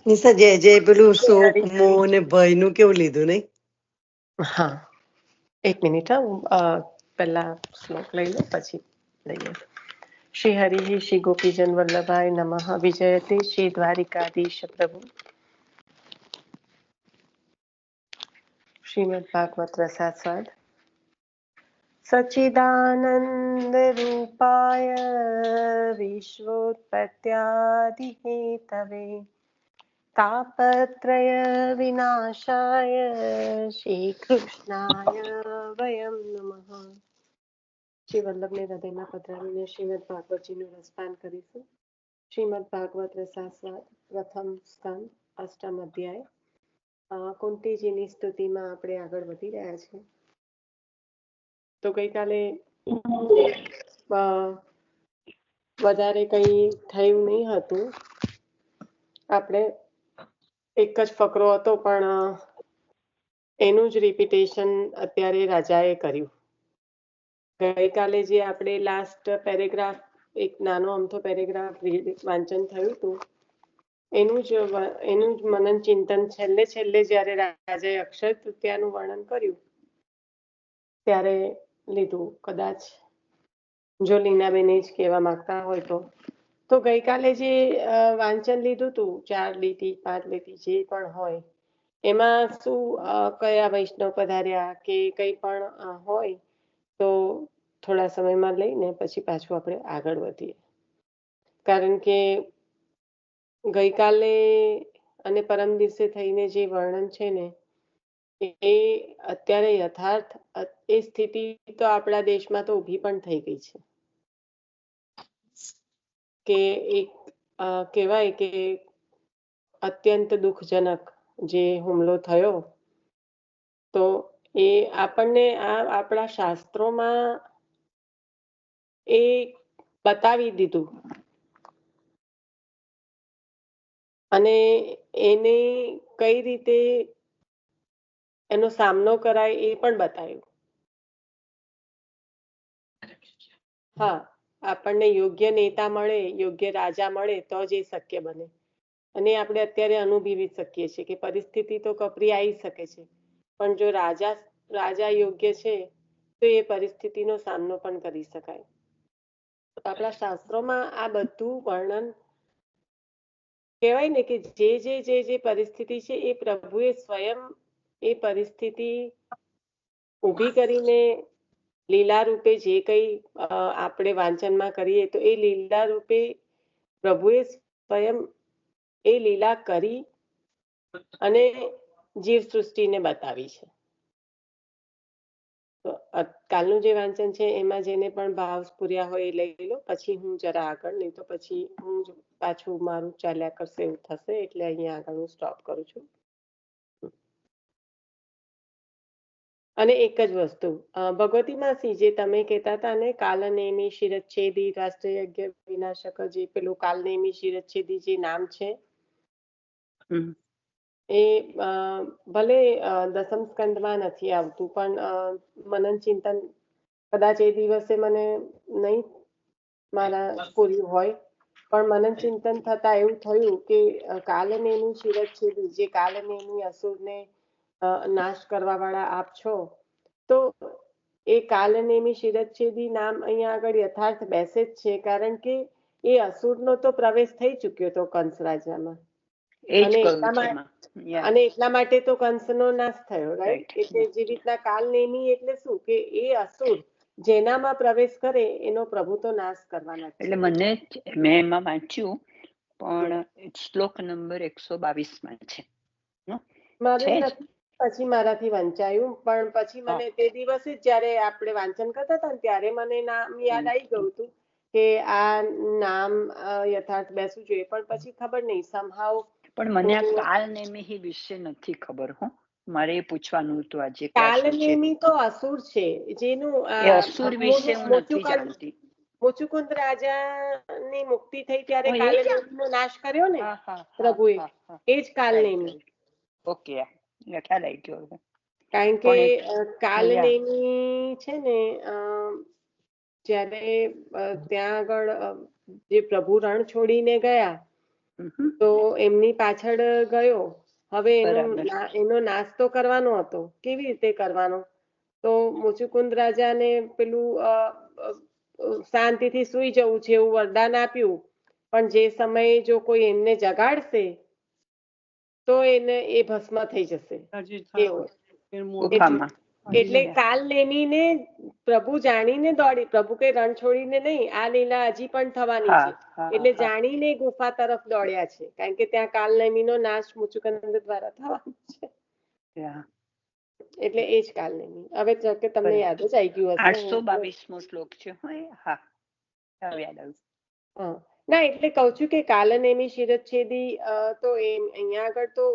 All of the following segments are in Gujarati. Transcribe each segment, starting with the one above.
નિશા જે પેલું શોક મોહ ને ભય નું કેવું લીધું નહીં? હા, એક મિનિટ. પહેલા શ્લોક લઈ લો પછી લઈએ. શ્રી હરિ શ્રી ગોપીજન વલ્લભાય નમઃ. વિજયતે શ્રી દ્વારિકાધીશ પ્રભુ. શ્રીમદ ભાગવત રસાસ્વાદ. સચ્ચિદાનંદ રૂપાય વિશ્વોત્પત્યાદિ હેતવે તાપત્રય વિનાશાય શ્રી કૃષ્ણાય વયમ નમઃ. શ્રી વલ્લભને હૃદયમાં પધરાવીને શ્રીમદ ભાગવતજીનું રસપાન કરીશું. શ્રીમદ ભાગવત રસાસ્વાદ પ્રથમ સ્કંદ અષ્ટમ અધ્યાય. કુંતીજીની સ્તુતિમાં આપણે આગળ વધી રહ્યા છીએ. તો ગઈકાલે વધારે કંઈ થયું નહીં હતું. આપણે એક જ ફકરો હતો, પણ એનું જ રિપીટેશન અત્યારે રાજાએ કર્યું. ગઈકાલે જે આપણે લાસ્ટ પેરેગ્રાફ, એક નાનો અમથો પેરેગ્રાફ વાંચન થયું હતું, એનું જ મનન ચિંતન છેલ્લે જ્યારે રાજાએ અક્ષય તૃતીયાનું વર્ણન કર્યું ત્યારે લીધું. કદાચ જો લીનાબેને જ કહેવા માંગતા હોય તો ગઈકાલે જે વાંચન લીધું હતું, 4 લીટી 5 લીટી જે પણ હોય, એમાં શું કયા વૈષ્ણવ પધાર્યા કે કંઈ પણ હોય તો થોડા સમયમાં લઈને પછી પાછું આપણે આગળ વધીએ. કારણ કે ગઈકાલે અને પરમ દિવસે થઈને જે વર્ણન છે ને, એ અત્યારે યથાર્થ એ સ્થિતિ તો આપણા દેશમાં તો ઊભી પણ થઈ ગઈ છે કે એક કહેવાય કે અત્યંત દુઃખજનક જે હુમલો થયો, તો એ આપણને આપણા શાસ્ત્રોમાં એ બતાવી દીધું અને એને કઈ રીતે એનો સામનો કરાય એ પણ બતાવ્યું. હા, આપણને યોગ્ય નેતા મળે, યોગ્ય રાજા મળે તો જ એ શક્ય બને. અને આપણે અત્યારે અનુભવી શકીએ છીએ કે પરિસ્થિતિ તો કપરી આવી શકે છે, પણ જો રાજા યોગ્ય છે તો એ પરિસ્થિતિનો સામનો પણ કરી શકાય. આપણા શાસ્ત્રોમાં આ બધું વર્ણન કહેવાય ને કે જે પરિસ્થિતિ છે એ પ્રભુએ સ્વયં એ પરિસ્થિતિ ઊભી કરીને લીલા રૂપે જે કંઈ આપણે વાંચનમાં કરીએ તો એ લીલા રૂપે પ્રભુએ સ્વયં એ લીલા કરી અને જીવ સૃષ્ટિને બતાવી છે. તો કાલનું જે વાંચન છે એમાં જેને પણ ભાવ સ્ફુર્યા હોય એ લઈ લો. પછી હું જરા આગળ, નહીં તો પછી હું પાછું મારું ચાલ્યા કરશે એવું થશે. એટલે અહીંયા આગળ હું સ્ટોપ કરું છું. અને એક જ વસ્તુ, ભગવતી માસી, જે તમે કહેતા હતા ને, કાલનેમી શિરચ્છેદી રાષ્ટ્રીય યજ્ઞ વિનાશક, જે પેલું કાલનેમી શિરચ્છેદી જે નામ છે, એ ભલે દસમ સ્કંદમાં નથી આવતું, પણ મનન ચિંતન કદાચ એ દિવસે મને નહીં મારા પૂર્યું હોય, પણ મનન ચિંતન થતા એવું થયું કે કાલનેમી શિરચ્છેદી, જે કાલનેમી અસુરને નાશ કરવા વાળા આપ છો, તો એ કાલનેમી શિરચ્છેદી નામ અહીંયા આગળ યથાર્થ બેસે જ છે. કારણ કે એ અસુરનો તો પ્રવેશ થઈ ચુક્યો હતો કંસ રાજામાં, અને એટલા માટે તો કંસનો નાશ થયો, રાઈટ? એટલે જે રીતના કાલનેમી એટલે શું કે એ અસુર જેનામાં પ્રવેશ કરે એનો પ્રભુ તો નાશ કરવાના. એટલે મેં એમાં વાંચ્યું, પણ શ્લોક નંબર 122 છે. મારે પછી મારાથી વંચાયું, પણ પછી મને તે દિવસે જ જયારે આપણે વાંચન કરતા હતા ને ત્યારે મને નામ યાદ આવી ગયું હતું કે આ નામ યથાર્થ બેસવું જોઈએ, પણ પછી ખબર નહીં સમહાવ. પણ મને આ કાલનેમી વિશે નથી ખબર. મારે એ પૂછવાનું હતું આજે. કાલનેમી તો અસુર છે, જેનું અસુર વિશે હું નથી જાણતી. મુચુકુંદ રાજાની મુક્તિ થઈ ત્યારે કાલનેમીનો નાશ કર્યો ને પ્રભુએ, એ જ કાલનેમી. ઓકે, ખ્યાલ આવી ગયો. કારણ કે કાલનેમી છે ને, જ્યારે ત્યાં આગળ જે પ્રભુ રણ છોડીને ગયા હમ. તો એમની પાછળ ગયો. હવે બરાબર. એનો નાશ તો કરવાનો હતો. કેવી રીતે કરવાનો? તો મુચુકુંદ રાજાને પેલું શાંતિથી સુઈ જવું છે એવું વરદાન આપ્યું. પણ જે સમયે જો કોઈ એમને જગાડશે તો એને એ ભસ્મ થઈ જશે. એવું. ગુફામાં. એટલે કાલ નેમીને પ્રભુ જાણીને દોડી, પ્રભુ કઈ રણ છોડીને નહીં, આ લીલા હજી પણ થવાની છે. એટલે જાણીને ગુફા તરફ દોડ્યા છે, કારણ કે ત્યાં કાલ નેમીનો નાશ મુચુકંદ દ્વારા થવાનો છે. એટલે એ જ કાલ નેમી. હવે જો કે તમને યાદ જ આવી ગયું હશે. 822મો શ્લોક છે. હા, યાદ આવ્યું. ના, એટલે કહું છું કે કાલનેમી શિરચ્છેદી, તો અહીંયા આગળ તો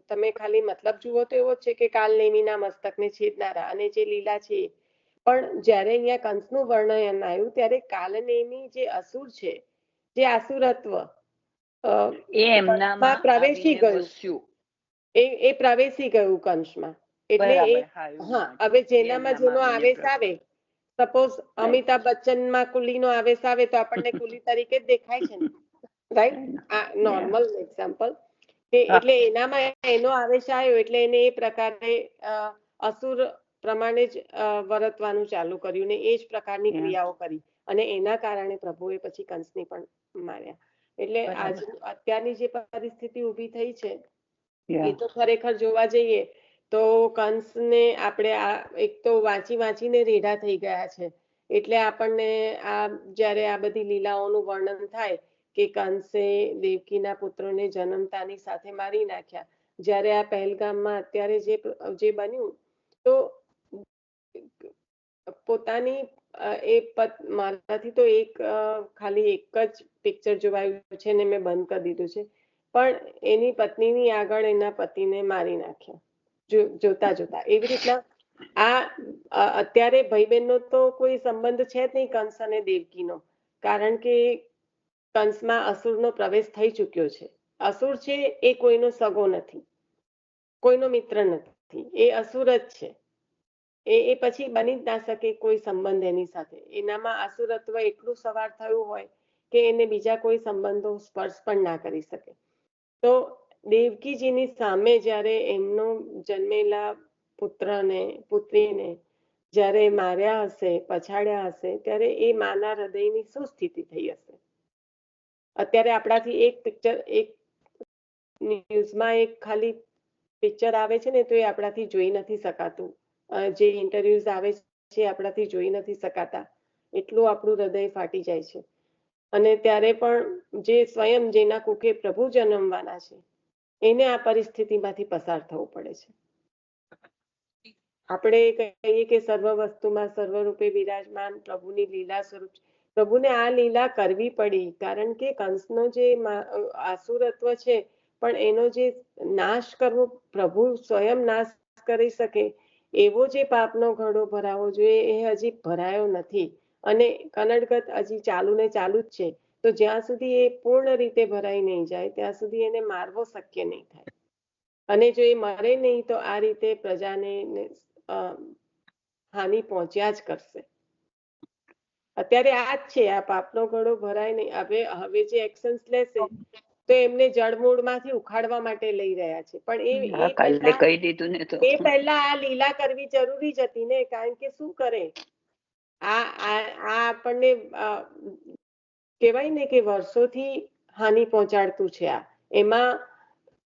તમે ખાલી મતલબ જુઓ તો એવો જ છે કે કાલનેમીના મસ્તકને છેદનારા, અને જે લીલા છે. પણ જ્યારે અહીંયા કંસનું વર્ણન આવ્યું ત્યારે કાલનેમી જે અસુર છે, જે આસુરત્વ એ એમનામાં પ્રવેશી ગયું, વસ્યું. એ પ્રવેશી ગયું કંસમાં. એટલે હવે જેનામાં જેનો આવેશ આવે, સપોઝ અમિતાભ બચ્ચનમાં કુલીનો આવેશ આવે તો આપણને કુલી તરીકે જ દેખાય છે ને, રાઈટ? આ નોર્મલ એક્ઝામ્પલ. એટલે એનામાં એનો આવેશ આવ્યો એટલે એને એ પ્રકારે અસુર પ્રમાણે જ વર્તવાનું ચાલુ કર્યું ને એ જ પ્રકારની ક્રિયાઓ કરી, અને એના કારણે પ્રભુએ પછી કંસને પણ માર્યા. એટલે અત્યારની જે પરિસ્થિતિ ઊભી થઈ છે એ તો ખરેખર જોવા જઈએ તો કંસને આપણે એક તો વાંચીને રેઢા થઈ ગયા છે. એટલે આપણને જ્યારે આ બધી લીલાઓનું વર્ણન થાય કે કંસે દેવકીના પુત્રોને જન્મતાની સાથે મારી નાખ્યા, જ્યારે આ પહેલગામમાં અત્યારે જે બન્યું, તો પોતાની મારાથી તો ખાલી એક જ પિક્ચર જોવાયું છે ને મેં બંધ કરી દીધું છે, પણ એની પત્નીની આગળ એના પતિને મારી નાખ્યા જોતા જોતા. એવી રીતના અત્યારે ભાઈ બહેનનો તો કોઈ સંબંધ છે જ નહીં કંસ અને દેવકીનો, કારણ કે કંસમાં અસુરનો પ્રવેશ થઈ ચુક્યો છે. અસુર છે એ કોઈનો સગો નથી, કોઈનો મિત્ર નથી, એ અસુર જ છે. એ પછી બની જ ના શકે કોઈ સંબંધ એની સાથે. એનામાં અસુરત્વ એટલું સવાર થયું હોય કે એને બીજા કોઈ સંબંધો સ્પર્શ પણ ના કરી શકે. તો દેવકીજીની સામે જ્યારે એમનો જન્મેલા પુત્રને પુત્રીને જ્યારે માર્યા હશે, પછાડ્યા હશે, ત્યારે એ માના હૃદયની શું સ્થિતિ થઈ હશે? અત્યારે આપણાથી એક પિક્ચર, એક ન્યૂઝમાં એક ખાલી પિક્ચર આવે છે ને, તો એ આપણાથી જોઈ નથી શકાતું. જે ઇન્ટરવ્યુઝ આવે છે આપણાથી જોઈ નથી શકાતા, એટલું આપણું હૃદય ફાટી જાય છે. અને ત્યારે પણ જે સ્વયં જેના કુખે પ્રભુ જન્મવાના છે એને આ પરિસ્થિતિમાંથી પસાર થવું પડે છે. આપણે કહીએ કે સર્વ વસ્તુમાં સર્વરૂપે વિરાજમાન પ્રભુની લીલા સ્વરૂપ, પ્રભુને આ લીલા કરવી પડી, કારણ કે કંસનો જે આસુરત્વ છે પણ એનો જે નાશ કરવો, પ્રભુ સ્વયં નાશ કરી શકે એવો જે પાપનો ઘડો ભરાવો જોઈએ એ હજી ભરાયો નથી, અને કનડગત હજી ચાલુ ને ચાલુ જ છે. તો જ્યાં સુધી એ પૂર્ણ રીતે ભરાઈ નહીં જાય ત્યાં સુધી એને મારવો શક્ય નહીં થાય. અને જો એ મરે નહીં તો આ રીતે પ્રજાને હાનિ પહોંચ્યા જ કરશે. અત્યારે આ જ છે, આ પાપનો ઘડો ભરાય નહીં. હવે જે એક્શન્સ લેશે તો એમને જળમૂળમાંથી ઉખાડવા માટે લઈ રહ્યા છે, પણ એ પહેલા આ લીલા કરવી જરૂરી જ હતી ને, કારણ કે શું કરે આ આપણને કહેવાય ને કે વર્ષોથી હાનિ પહોંચાડતું છે. એમાં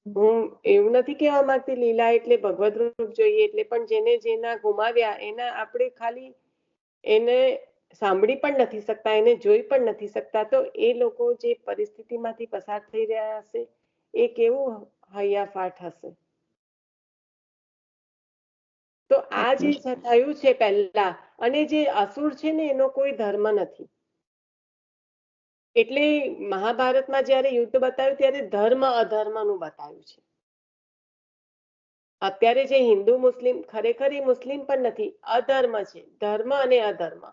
હું એવું નથી કહેવા માંગતી લીલા એટલે ભગવદ રૂપ જોઈએ એટલે, પણ જેને જેના ગુમાવ્યા એના આપણે ખાલી એને સાંભળી પણ નથી શકતા, એને જોઈ પણ નથી શકતા. તો એ લોકો જે પરિસ્થિતિમાંથી પસાર થઈ રહ્યા હશે એ કેવું હૈયાફાટ હશે. તો આ જે થયું છે પહેલા, અને જે અસુર છે ને એનો કોઈ ધર્મ નથી. એટલે મહાભારતમાં જ્યારે યુદ્ધ બતાવ્યું ત્યારે ધર્મ અધર્મનું બતાવ્યું છે. અત્યારે જે હિન્દુ મુસ્લિમ, ખરેખર એ મુસ્લિમ પણ નથી, અધર્મ છે, ધર્મ અને અધર્મ.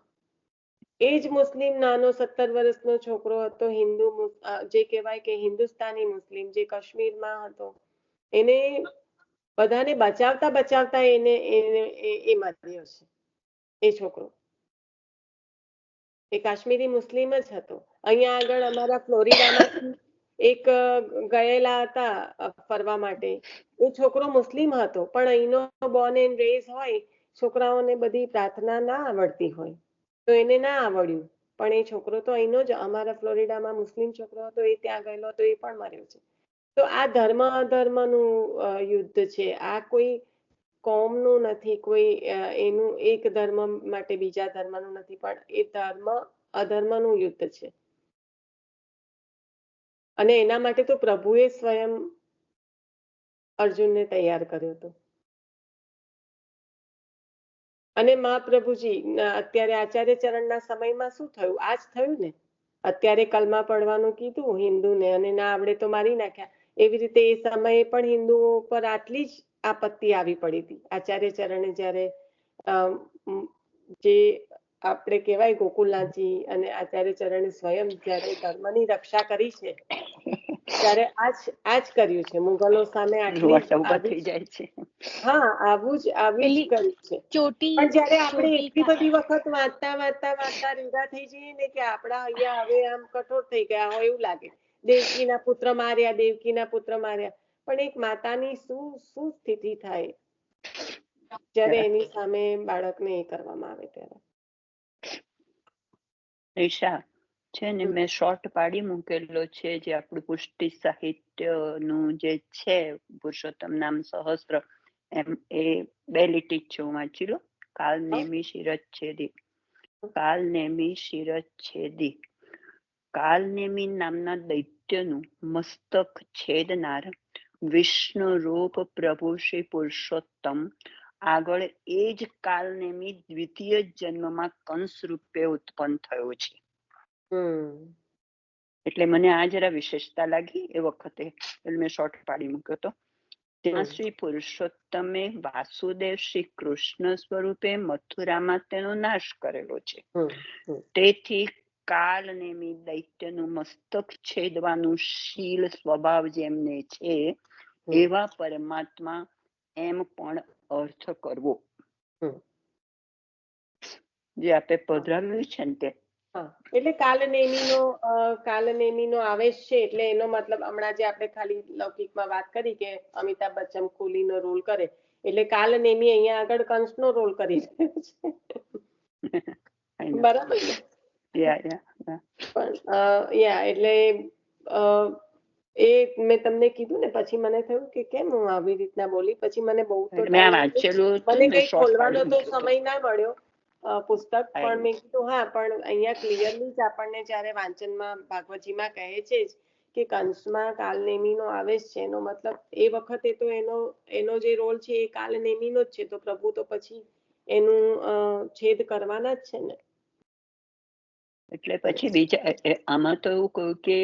એ જ મુસ્લિમ નાનો 17 વર્ષનો છોકરો હતો, હિન્દુ જે કહેવાય કે હિન્દુસ્તાની મુસ્લિમ, જે કાશ્મીરમાં હતો, એને બધાને બચાવતા બચાવતા એને માર્યો છે. એ છોકરો એ કાશ્મીરી મુસ્લિમ જ હતો. અહીંયા આગળ અમારા ફ્લોરિડામાં એક ગયેલા હતા ફરવા માટે. એ છોકરો મુસ્લિમ હતો, પણ અહીંનો બોર્ન એન્ડ રેઝ હોય, છોકરાઓને બધી પ્રાર્થના ના આવડતી હોય, તો એને ના આવડ્યું. પણ એ છોકરો તો અહીંનો જ, અમારા ફ્લોરિડામાં મુસ્લિમ છોકરો હતો, એ ત્યાં ગયેલો હતો, એ પણ મર્યો છે. તો આ ધર્મ અધર્મનું યુદ્ધ છે. આ કોઈ કોમનું નથી, કોઈ એનું એક ધર્મ માટે બીજા ધર્મનું નથી, પણ એ ધર્મ અધર્મનું યુદ્ધ છે. અને એના માટે તો પ્રભુએ સ્વયં અર્જુનને તૈયાર કર્યો હતો. અને મહાપ્રભુજી અત્યારે આચાર્ય ચરણના સમયમાં શું થયું? આજ થયું ને. અત્યારે કલમા પડવાનું કીધું હિન્દુને, અને ના આવડે તો મારી નાખ્યા. એવી રીતે એ સમયે પણ હિન્દુઓ પર આટલી જ આપત્તિ આવી પડી હતી. આચાર્ય ચરણે જ્યારે જે આપણે કહેવાય ગોકુલનાથજી અને આચાર્ય ચરણે સ્વયં જ્યારે ધર્મની રક્ષા કરી છે, ત્યારે આજ કર્યું છે. મુગલો સામે આટલી થઈ જાય છે. હા, આવું જ કર્યું છે. પણ જયારે આપણે એટલી બધી વખત વાંચતા રીંગા થઈ જઈએ ને કે આપણા અહીંયા હવે આમ કઠોર થઈ ગયા હોય એવું લાગે. દેવકીના પુત્ર માર્યા. પણ એક માતાની શું સ્થિતિ થાય જ્યારે એની સામે બાળકને એ કરવામાં આવે ત્યારે. ઈશા છે ને, મેં શોર્ટ પાડી મૂકેલો છે, જે આપણું પુષ્ટિ સાહિત્યનું જે છે, પુરુષોત્તમ નામ સહસ્ત્ર, એમ એ 2 લીટી છે. હું વાંચી લો. કાલ નેમી શિરચ્છેદી. કાલ નેમી નામના દૈત્યનું મસ્તક છેદનાર વિષ્ણુ રૂપ પ્રભુ શ્રી પુરુષોત્તમ આગળ એ જ કાલનેમી દ્વિતીય જન્મમાં કંસ રૂપે ઉત્પન્ન થયો છે. એટલે મને આ જરા વિશેષતા લાગી એ વખતે, એટલે મેં શોર્ટ પાડી મૂક્યો હતો. ત્યાં શ્રી પુરુષોત્તમે વાસુદેવ શ્રી કૃષ્ણ સ્વરૂપે મથુરામાં તેનો નાશ કરેલો છે. તેથી કાલનેમી દૈત્યનું મસ્તક છેદવાનું શીલ સ્વભાવ જેમને છે, એવા પરમાત્મા એમ પણ અર્થ કરવો. જે આપણે પધરાવ્યું છે ને તે. એટલે કાલનેમીનો આવેશ છે. એટલે એનો મતલબ હમણાં જે આપણે ખાલી લૌકિકમાં વાત કરી કે અમિતાભ બચ્ચન કુલીનો રોલ કરે, એટલે કાલનેમી અહીંયા આગળ કંસનો રોલ કરી રહ્યો છે. બરાબર ને? એટલે એ મેં તમને કીધું ને, પછી મને થયું કે કેમ હું આવી રીતના બોલી. પછી મને બહુ તો મને કઈ ખોલવાનો તો સમય ના મળ્યો પુસ્તક, પણ મેં કીધું હા, પણ અહીંયા ક્લિયરલી જ આપણને જયારે વાંચનમાં ભાગવતજીમાં કહે છે કે કંસમાં કાલનેમીનો આવેશ છે, એનો મતલબ એ વખતે તો એનો જે રોલ છે એ કાલનેમીનો જ છે. તો પ્રભુ તો પછી એનું છેદ કરવાના જ છે ને. એટલે પછી બીજા આમાં તો એવું કહ્યું કે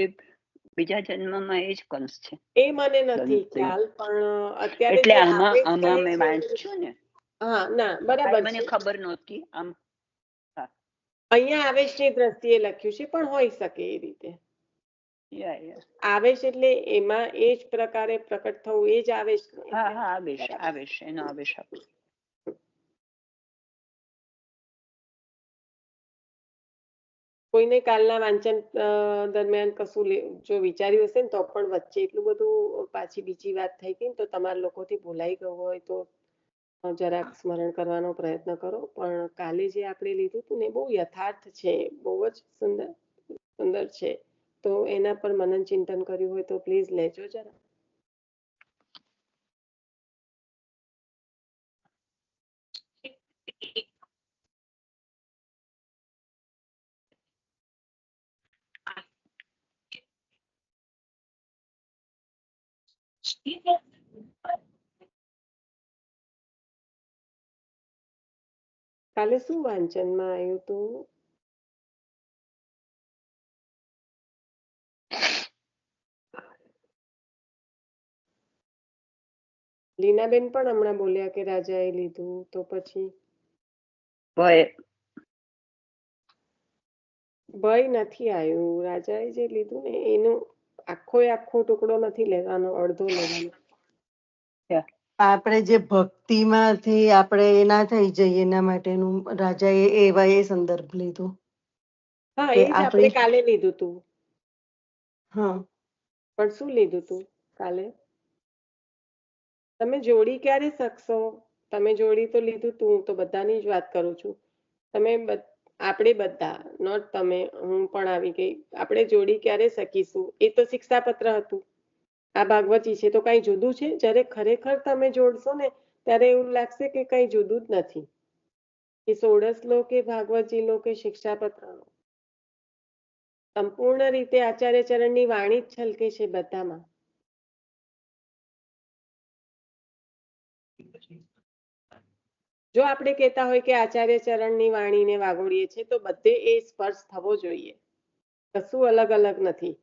બીજા જન્મમાં એ જ કંસ છે. એ મને નથી ખ્યાલ, પણ અત્યારે એટલે આમાં મેં વાંચ્યું ને. હા, ના, બરાબર મને ખબર નહોતી. આમ અહીંયા આવેશની દ્રષ્ટિએ લખ્યું છે, પણ હોઈ શકે એ રીતે. આવેશ એટલે એમાં એ જ પ્રકારે પ્રકટ થવું, એ જ આવેશ. આવેશ એનો આવેશ આપો. કોઈને કાલના વાંચન દરમિયાન કશું જો વિચાર્યું હશે ને, તો પણ વચ્ચે એટલું બધું પાછી બીજી વાત થઈ ગઈ તો તમારા લોકોથી ભૂલાઈ ગયું હોય તો જરાક સ્મરણ કરવાનો પ્રયત્ન કરો. પણ કાલે જે આપણે લીધું હતું ને, બહુ યથાર્થ છે, બહુ જ સુંદર છે. તો એના પર મનન ચિંતન કર્યું હોય તો પ્લીઝ લેજો જરા. કાલે શું વાંચનમાં આવ્યું હતું? લીનાબેન પણ હમણાં બોલ્યા કે રાજાએ લીધું, તો પછી ભય નથી આવ્યું. રાજાએ જે લીધું ને એનો આખો ટુકડો નથી લેવાનો, અડધો લેવાનો. આપણે જે ભક્તિમાંથી આપણે એના થઈ જઈએ એના માટેનું રાજાએ એવા એ સંદર્ભ લીધું. હા, એ જ આપણે કાલે લીધું હતું. હા, પણ શું લીધું તું કાલે? તમે જોડી ક્યારે શકશો? તમે જોડી તો લીધું તું, હું તો બધાની જ વાત કરું છું. આપણે બધા, નોટ તમે, હું પણ આવી ગઈ. આપણે જોડી ક્યારે શકીશું? એ તો શિક્ષાપત્ર હતું. આ ભાગવતી છે તો કઈ જુદું છે? જ્યારે ખરેખર તમે જોડશો ને ત્યારે એવું લાગશે કે કઈ જુદું જ નથી. એ 16 શ્લોક કે ભાગવતજી લો કે શિક્ષાપત્ર લો, સંપૂર્ણ રીતે આચાર્ય ચરણની વાણી જ છલકે છે બધામાં. જો આપણે કહેતા હોય કે આચાર્ય ચરણની વાણીને વાગોડીએ છે તો બધે એ સ્પર્શ થવો જોઈએ, કશું અલગ અલગ નથી.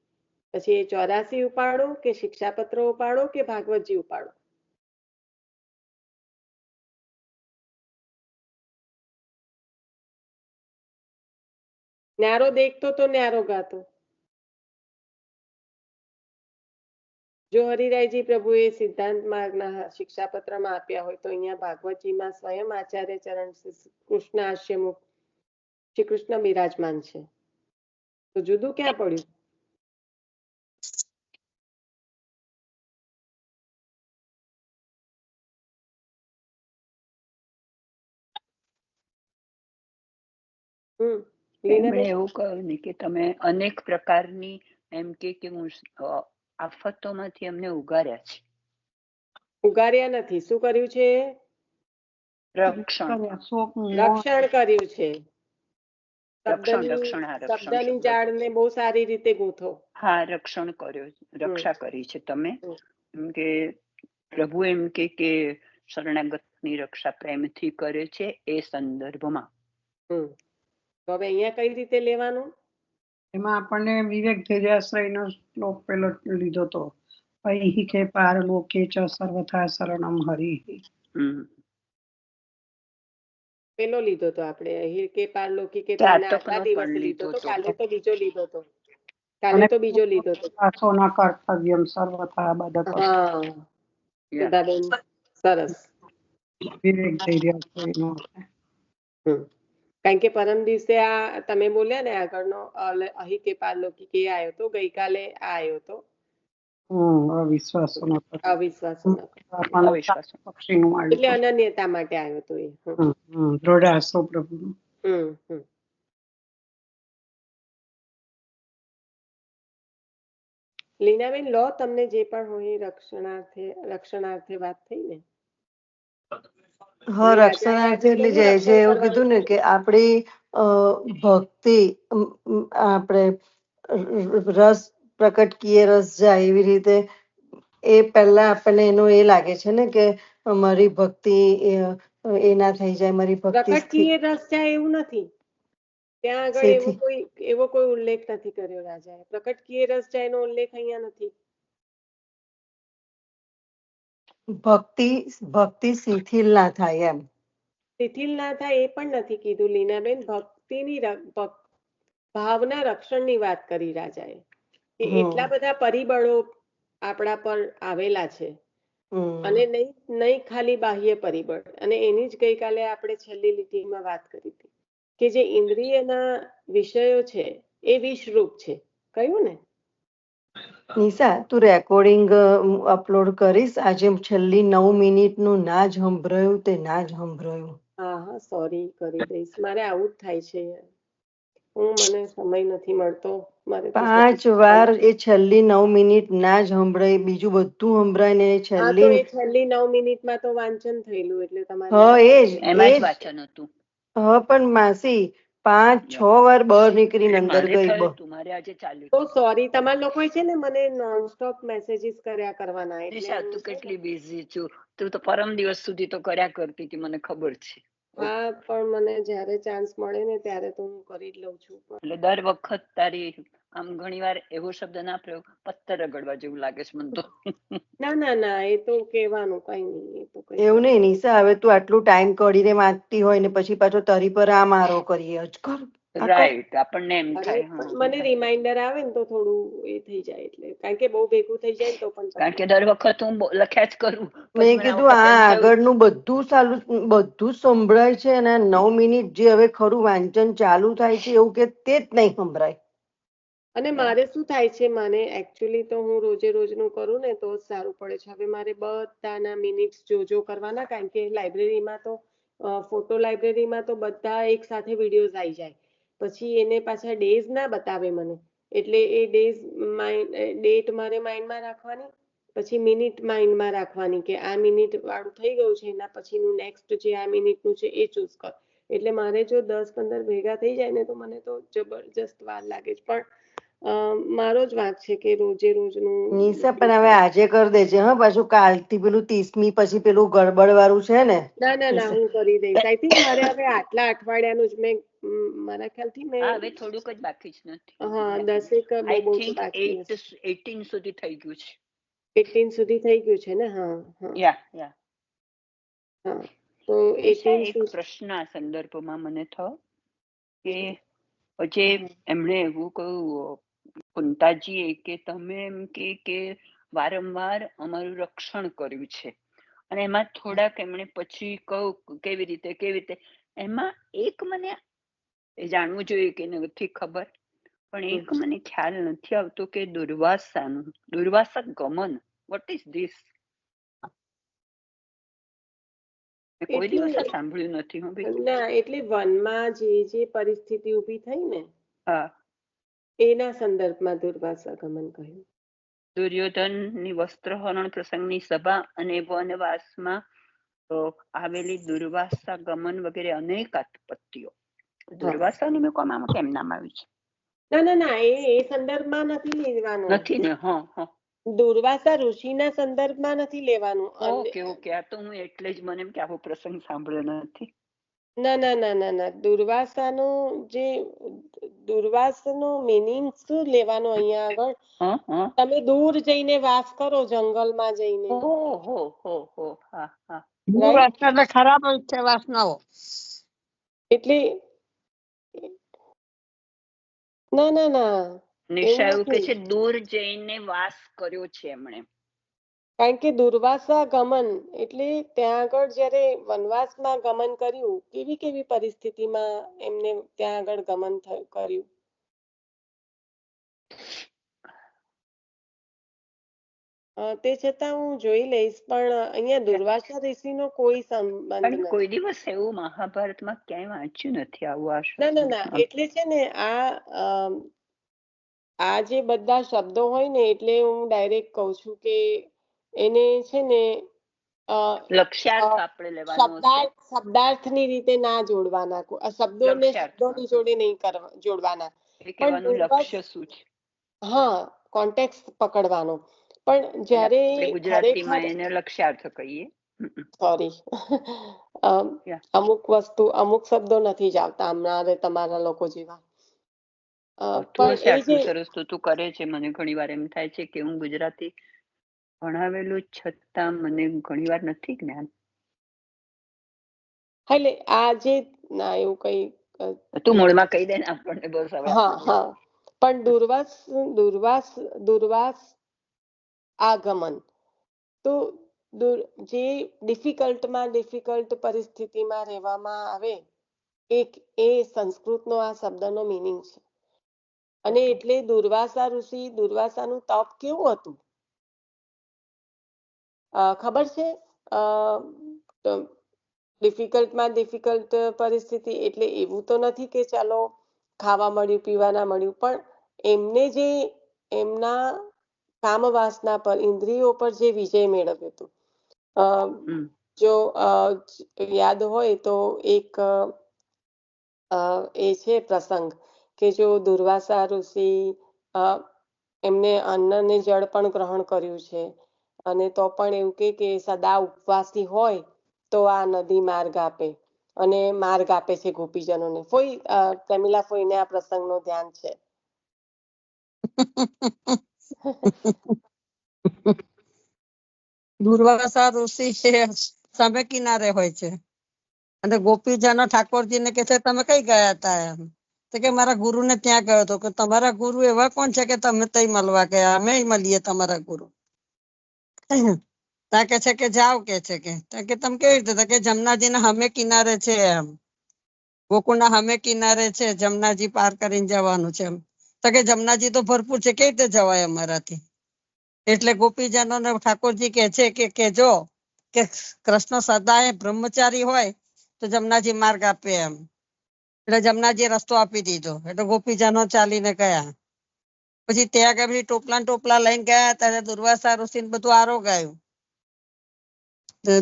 પછી એ 84 ઉપાડો કે શિક્ષાપત્રો ઉપાડો કે ભાગવતજી ઉપાડો, ન્યારો દેખતો તો ન્યારો ગાતો. જો હરિરાયજી પ્રભુએ સિદ્ધાંત માર્ગના શિક્ષાપત્રમાં આપ્યા હોય તો અહીંયા ભાગવતજીમાં સ્વયં આચાર્ય ચરણ કૃષ્ણ આશ્રમુખ શ્રી કૃષ્ણ બિરાજમાન છે, તો જુદું ક્યાં પડ્યું? એમણે એવું કહ્યું ને કે તમે અનેક પ્રકારની એમ કે આફતોમાંથી અમને ઉગાર્યા છે. ઉગાર્યા નથી, શું કર્યું છે? રક્ષણ કર્યું છે. શબ્દની જાળને બહુ સારી રીતે ગૂંથો. હા, રક્ષણ કર્યો, રક્ષા કરી છે તમે. એમ કે પ્રભુ એમ કે શરણાગતની રક્ષા પ્રેમથી કરે છે એ સંદર્ભમાં. તો હવે અહીંયા કઈ રીતે લેવાનું? એમાં આપણને વિવેક ધૈર્યાશ્રયનો શ્લોક પેલો લીધો તો, પૈહિ કે પારલોકે ચ સર્વથા શરણમ હરિ. પેલો લીધો તો આપણે અહીં કે પારલોકી કે આટલા દિવસ લીધો તો, કાલે તો બીજો લીધો તો. કાલે તો બીજો લીધો તો. આસોના કર્તવ્યમ સર્વથા બદત. હા, સુધાબેન સરસ. વિવેક ધૈર્યાશ્રયનો. કારણ કે પરમ દિવસે આ તમે બોલ્યા ને આગળનો અહીં કે પારલોકી કે આવ્યો તો, ગઈકાલે આ આવ્યો તો અવિશ્વાસ એટલે અનન્યતા માટે આવ્યો તો એ દ્રઢાસો પ્રભુનો. લીનાબેન લો, તમને જે પણ હોય રક્ષણાર્થે વાત થઈ ને? હા, રક્ષણાર્થે એટલે જે એવું કીધું ને કે આપણી ભક્તિ, આપણે રસ પ્રકટ કીએ રસ જાય એવી રીતે એ પહેલા આપણને એનો એ લાગે છે ને કે મારી ભક્તિ એ ના થઈ જાય, મારી ભક્તિ પ્રકટ કીએ રસ જાય એવું નથી. ત્યાં આગળ એવો કોઈ ઉલ્લેખ નથી કર્યો રાજાએ. પ્રકટ કીએ રસ જાય એનો ઉલ્લેખ અહીંયા નથી. ભક્તિ શિથિલ ના થાય એમ. શિથિલ ના થાય એ પણ નથી કીધું લીનાબેન. ભક્તિની ભાવના રક્ષણની વાત કરી રાજાએ કે એટલા બધા પરિબળો આપણા પર આવેલા છે અને નહીં ખાલી બાહ્ય પરિબળ. અને એની જ ગઈકાલે આપણે છેલ્લી લીટીમાં વાત કરી હતી કે જે ઇન્દ્રિયના વિષયો છે એ વિષરૂપ છે, કહ્યું ને? નિશા, તું રેકોર્ડિંગ અપલોડ કરીશ આજે? છેલ્લી 9 મિનિટનું ના જ સંભળાયું તે ના જ સંભળાયું. હા, સોરી, કરી દઈશ. મારે આવું જ થાય છે, મને સમય નથી મળતો. 5 વાર એ છેલ્લી 9 મિનિટ ના જ સંભળાય, બીજું બધું સંભળાય ને છેલ્લી 9 મિનિટમાં તો વાંચન થયેલું એટલે તમારે વાંચન હતું. હા, પણ માસી 5-6 વાર બહાર નીકળીને અંદર ગઈ. તમારે આજે ચાલુ તો સોરી, તમારા લોકો છે ને મને નોનસ્ટોપ મેસેજીસ કર્યા કરવાના. એટલે તું કેટલી બિઝી છું, તું તો પરમ દિવસ સુધી તો કર્યા કરતી હતી, મને ખબર છે. હા, પણ મને જ્યારે ચાન્સ મળે ને ત્યારે તો હું કરી જ લઉં છું. એટલે દર વખત તારી આમ ઘણી વાર એવો શબ્દ ના પ્રયોગ, પત્તર રગડવા જેવું લાગે છે મને તો. ના, એ તો કહેવાનું કઈ નહીં. એવું નહીં નિશા, હવે તું આટલું ટાઈમ કાઢીને વાંચતી હોય ને પછી પાછો તારી પર આ મારો કરીએ. રાઈટ, આપણને એમ થાય. મને રિમાઇન્ડર આવે ને તો થોડું એ થઈ જાય, એટલે કારણ કે બહુ ભેગું થઈ જાય તો પણ. કારણ કે દર વખત હું લખ્યા જ કરું. મેં કીધું આ આગળનું બધું સંભળાય છે અને 9 મિનિટ જે હવે ખરું વાંચન ચાલુ થાય છે એવું કે તે જ નહીં સંભળાય. અને મારે શું થાય છે, મને એકચ્યુઅલી તો હું રોજે રોજનું કરું ને તો જ સારું પડે છે. હવે મારે બધાના મિનિટ્સ જોજો કરવાના, કારણ કે લાઇબ્રેરીમાં તો ફોટો લાઇબ્રેરીમાં તો બધા એક સાથે વિડીયોઝ આવી જાય, પછી એને પાછા ડેઝ ના બતાવે મને, એટલે એ ડેઝ ડેટ મારે માઇન્ડમાં રાખવાની, પછી મિનિટ માઇન્ડમાં રાખવાની કે આ મિનિટ વાળું થઈ ગયું છે, એના પછીનું નેક્સ્ટ જે આ મિનિટનું છે એ ચૂઝ કર. એટલે મારે જો 10-15 ભેગા થઈ જાય ને તો મને તો જબરજસ્ત વાર લાગે છે. પણ મારો જ વાંક છે કે રોજે રોજનું નિશા પણ હવે આજે કરી દેજે હા, પાછું કાલથી પેલું 30મી પછી પેલું ગડબડ વાળું છે ને. ના હું કરી દઈશ. આઈ થિંક મારે હવે આટલા અઠવાડિયાનું જ મેં મારા ખ્યાલથી મેં હવે થોડુંક જ બાકી છે, નથી? હા 10 આઈ બહુ થિંક બાકી હશે. 18 સુધી થઈ ગયું છે. 18 સુધી થઈ ગયું છે ને? હા યા તો નિશા, 18 એક સુધી પ્રશ્ન આ સંદર્ભમાં મને થયો કે જે એમણે એવું કહ્યું કુંતાજીએ કે તમે એમ કે વારંવાર અમારું રક્ષણ કર્યું છે, અને એમાં થોડાક એમણે પછી કહું કેવી રીતે એમાં એક મને એ જાણવું જોઈએ કે નથી ખબર, પણ એક મને ખ્યાલ નથી આવતો કે દુર્વાસા ગમન, વોટ ઇઝ ધીસ? કોઈ દિવસ સાંભળ્યું નથી હું ભાઈ. ના, એટલે વનમાં જે પરિસ્થિતિ ઊભી થઈ ને એના સંદર્ભમાં દુર્વાસા ગમન કહ્યું. દુર્યોધનની વસ્ત્રહરણ પ્રસંગની સભા અને વનવાસમાં આવેલી દુર્વાસા ગમન વગેરે અનેક આપત્તિઓ. દુર્વાસાની મેં કોમ આમાં કેમ નામ આવ્યું છે? ના એ સંદર્ભમાં નથી લેવાનું. નથી ને? દુર્વાસા ઋષિના સંદર્ભમાં નથી લેવાનું. ઓકે આ તો હું એટલે જ મને એમ કે આવો પ્રસંગ સાંભળ્યો નથી. ના દુર્વાસાનો મિનિંગ શું લેવાનો અહીંયા આગળ? તમે દૂર જઈને વાસ કરો, જંગલમાં જઈને. દુર્વાસના ખરાબ છે વાસનાઓ. એટલે ના નિશા એવું કે છે દૂર જઈને વાસ કર્યો છે એમણે. કારણ કે દુર્વાસા ગમન એટલે ત્યાં આગળ જયારે વનવાસમાં ગમન કર્યું, કેવી પરિસ્થિતિમાં એમને ત્યાં આગળ ગમન કર્યું? તે છતાં હું જોઈ લઈશ, પણ અહીંયા દુર્વાસા ઋષિનો કોઈ સંબંધ નથી. કોઈ દિવસ એવું મહાભારતમાં ક્યાંય વાંચ્યું નથી આવું. ના એટલે છે ને આ જે બધા શબ્દો હોય ને, એટલે હું ડાયરેક્ટ કહું છું કે એને છે ને શબ્દાર્થની રીતે ના જોડવાના, શબ્દોની જોડે નહીં જોડવાના, હા કોન્ટેક્સ્ટ પકડવાનો. પણ જ્યારે ગુજરાતીમાં એને લક્ષ્યાર્થ કહીએ, સોરી અમુક શબ્દો નથી જ આવતા અમારે તમારા લોકો જેવા. સરસ તો તું કરે છે. મને ઘણી વાર એમ થાય છે કે હું ગુજરાતી ભણાવેલું છતાં મને ઘણી વાર નથી જ્ઞાન. એટલે આજે ના એવું કઈ તું મૂળમાં કહી દે ને આપણને. બસ હવે હા પણ દુર્વાસ આગમન તો જે ડિફિકલ્ટ પરિસ્થિતિમાં રહેવામાં આવે, એ સંસ્કૃતનો આ શબ્દનો મિનિંગ છે. અને એટલે દુર્વાસા ઋષિ, દુર્વાસાનું તપ કેવું હતું ખબર છે? ડિફિકલ્ટ પરિસ્થિતિ એટલે એવું તો નથી કે ચાલો ખાવા મળ્યું, પીવાના મળ્યું, પણ એમને જે એમના કામ વાસના પર, ઇન્દ્રિયો પર જે વિજય મેળવ્યો હતો. જો યાદ હોય તો એક એ છે પ્રસંગ કે જો દુર્વાસા ઋષિ એમને અન્ન ને જળ પણ ગ્રહણ કર્યું છે, અને તો પણ એવું કે સદા ઉપવાસી હોય તો આ નદી માર્ગ આપે, અને માર્ગ આપે છે ગોપીજનોને. પ્રમીલા ફોઈને આ પ્રસંગનું ધ્યાન છે? દુર્વાસા ઋષિ છે સામે કિનારે હોય છે, અને ગોપીજનો ઠાકોરજીને કે છે તમે કઈ ગયા હતા? એમ તો કે મારા ગુરુને ત્યાં ગયો હતો. કે તમારા ગુરુ એવા કોણ છે કે તમે તઈ મળવા ગયા? અમે મળીએ તમારા ગુરુ. ત્યાં કે છે કે જાઓ કે છે કે તમે કેવી રીતે? કે જમનાજીના હમે કિનારે છે, એમ ગોકુળના હમે કિનારે છે, જમનાજી પાર કરીને જવાનું છે એમ. તો કે જમનાજી તો ભરપૂર છે, કેવી રીતે જવાય અમારાથી? એટલે ગોપીજનો ને ઠાકોરજી કે છે કે કેજો કે કૃષ્ણ સદાય બ્રહ્મચારી હોય તો જમનાજી માર્ગ આપે એમ. એટલે જમનાજી રસ્તો આપી દીધો. એટલે ગોપીજનો ચાલીને ગયા. પછી ત્યાં આગળ પછી ટોપલા લઈને ગયા ત્યારે દુર્વાસા ઋષિ બધું આરોગાયું.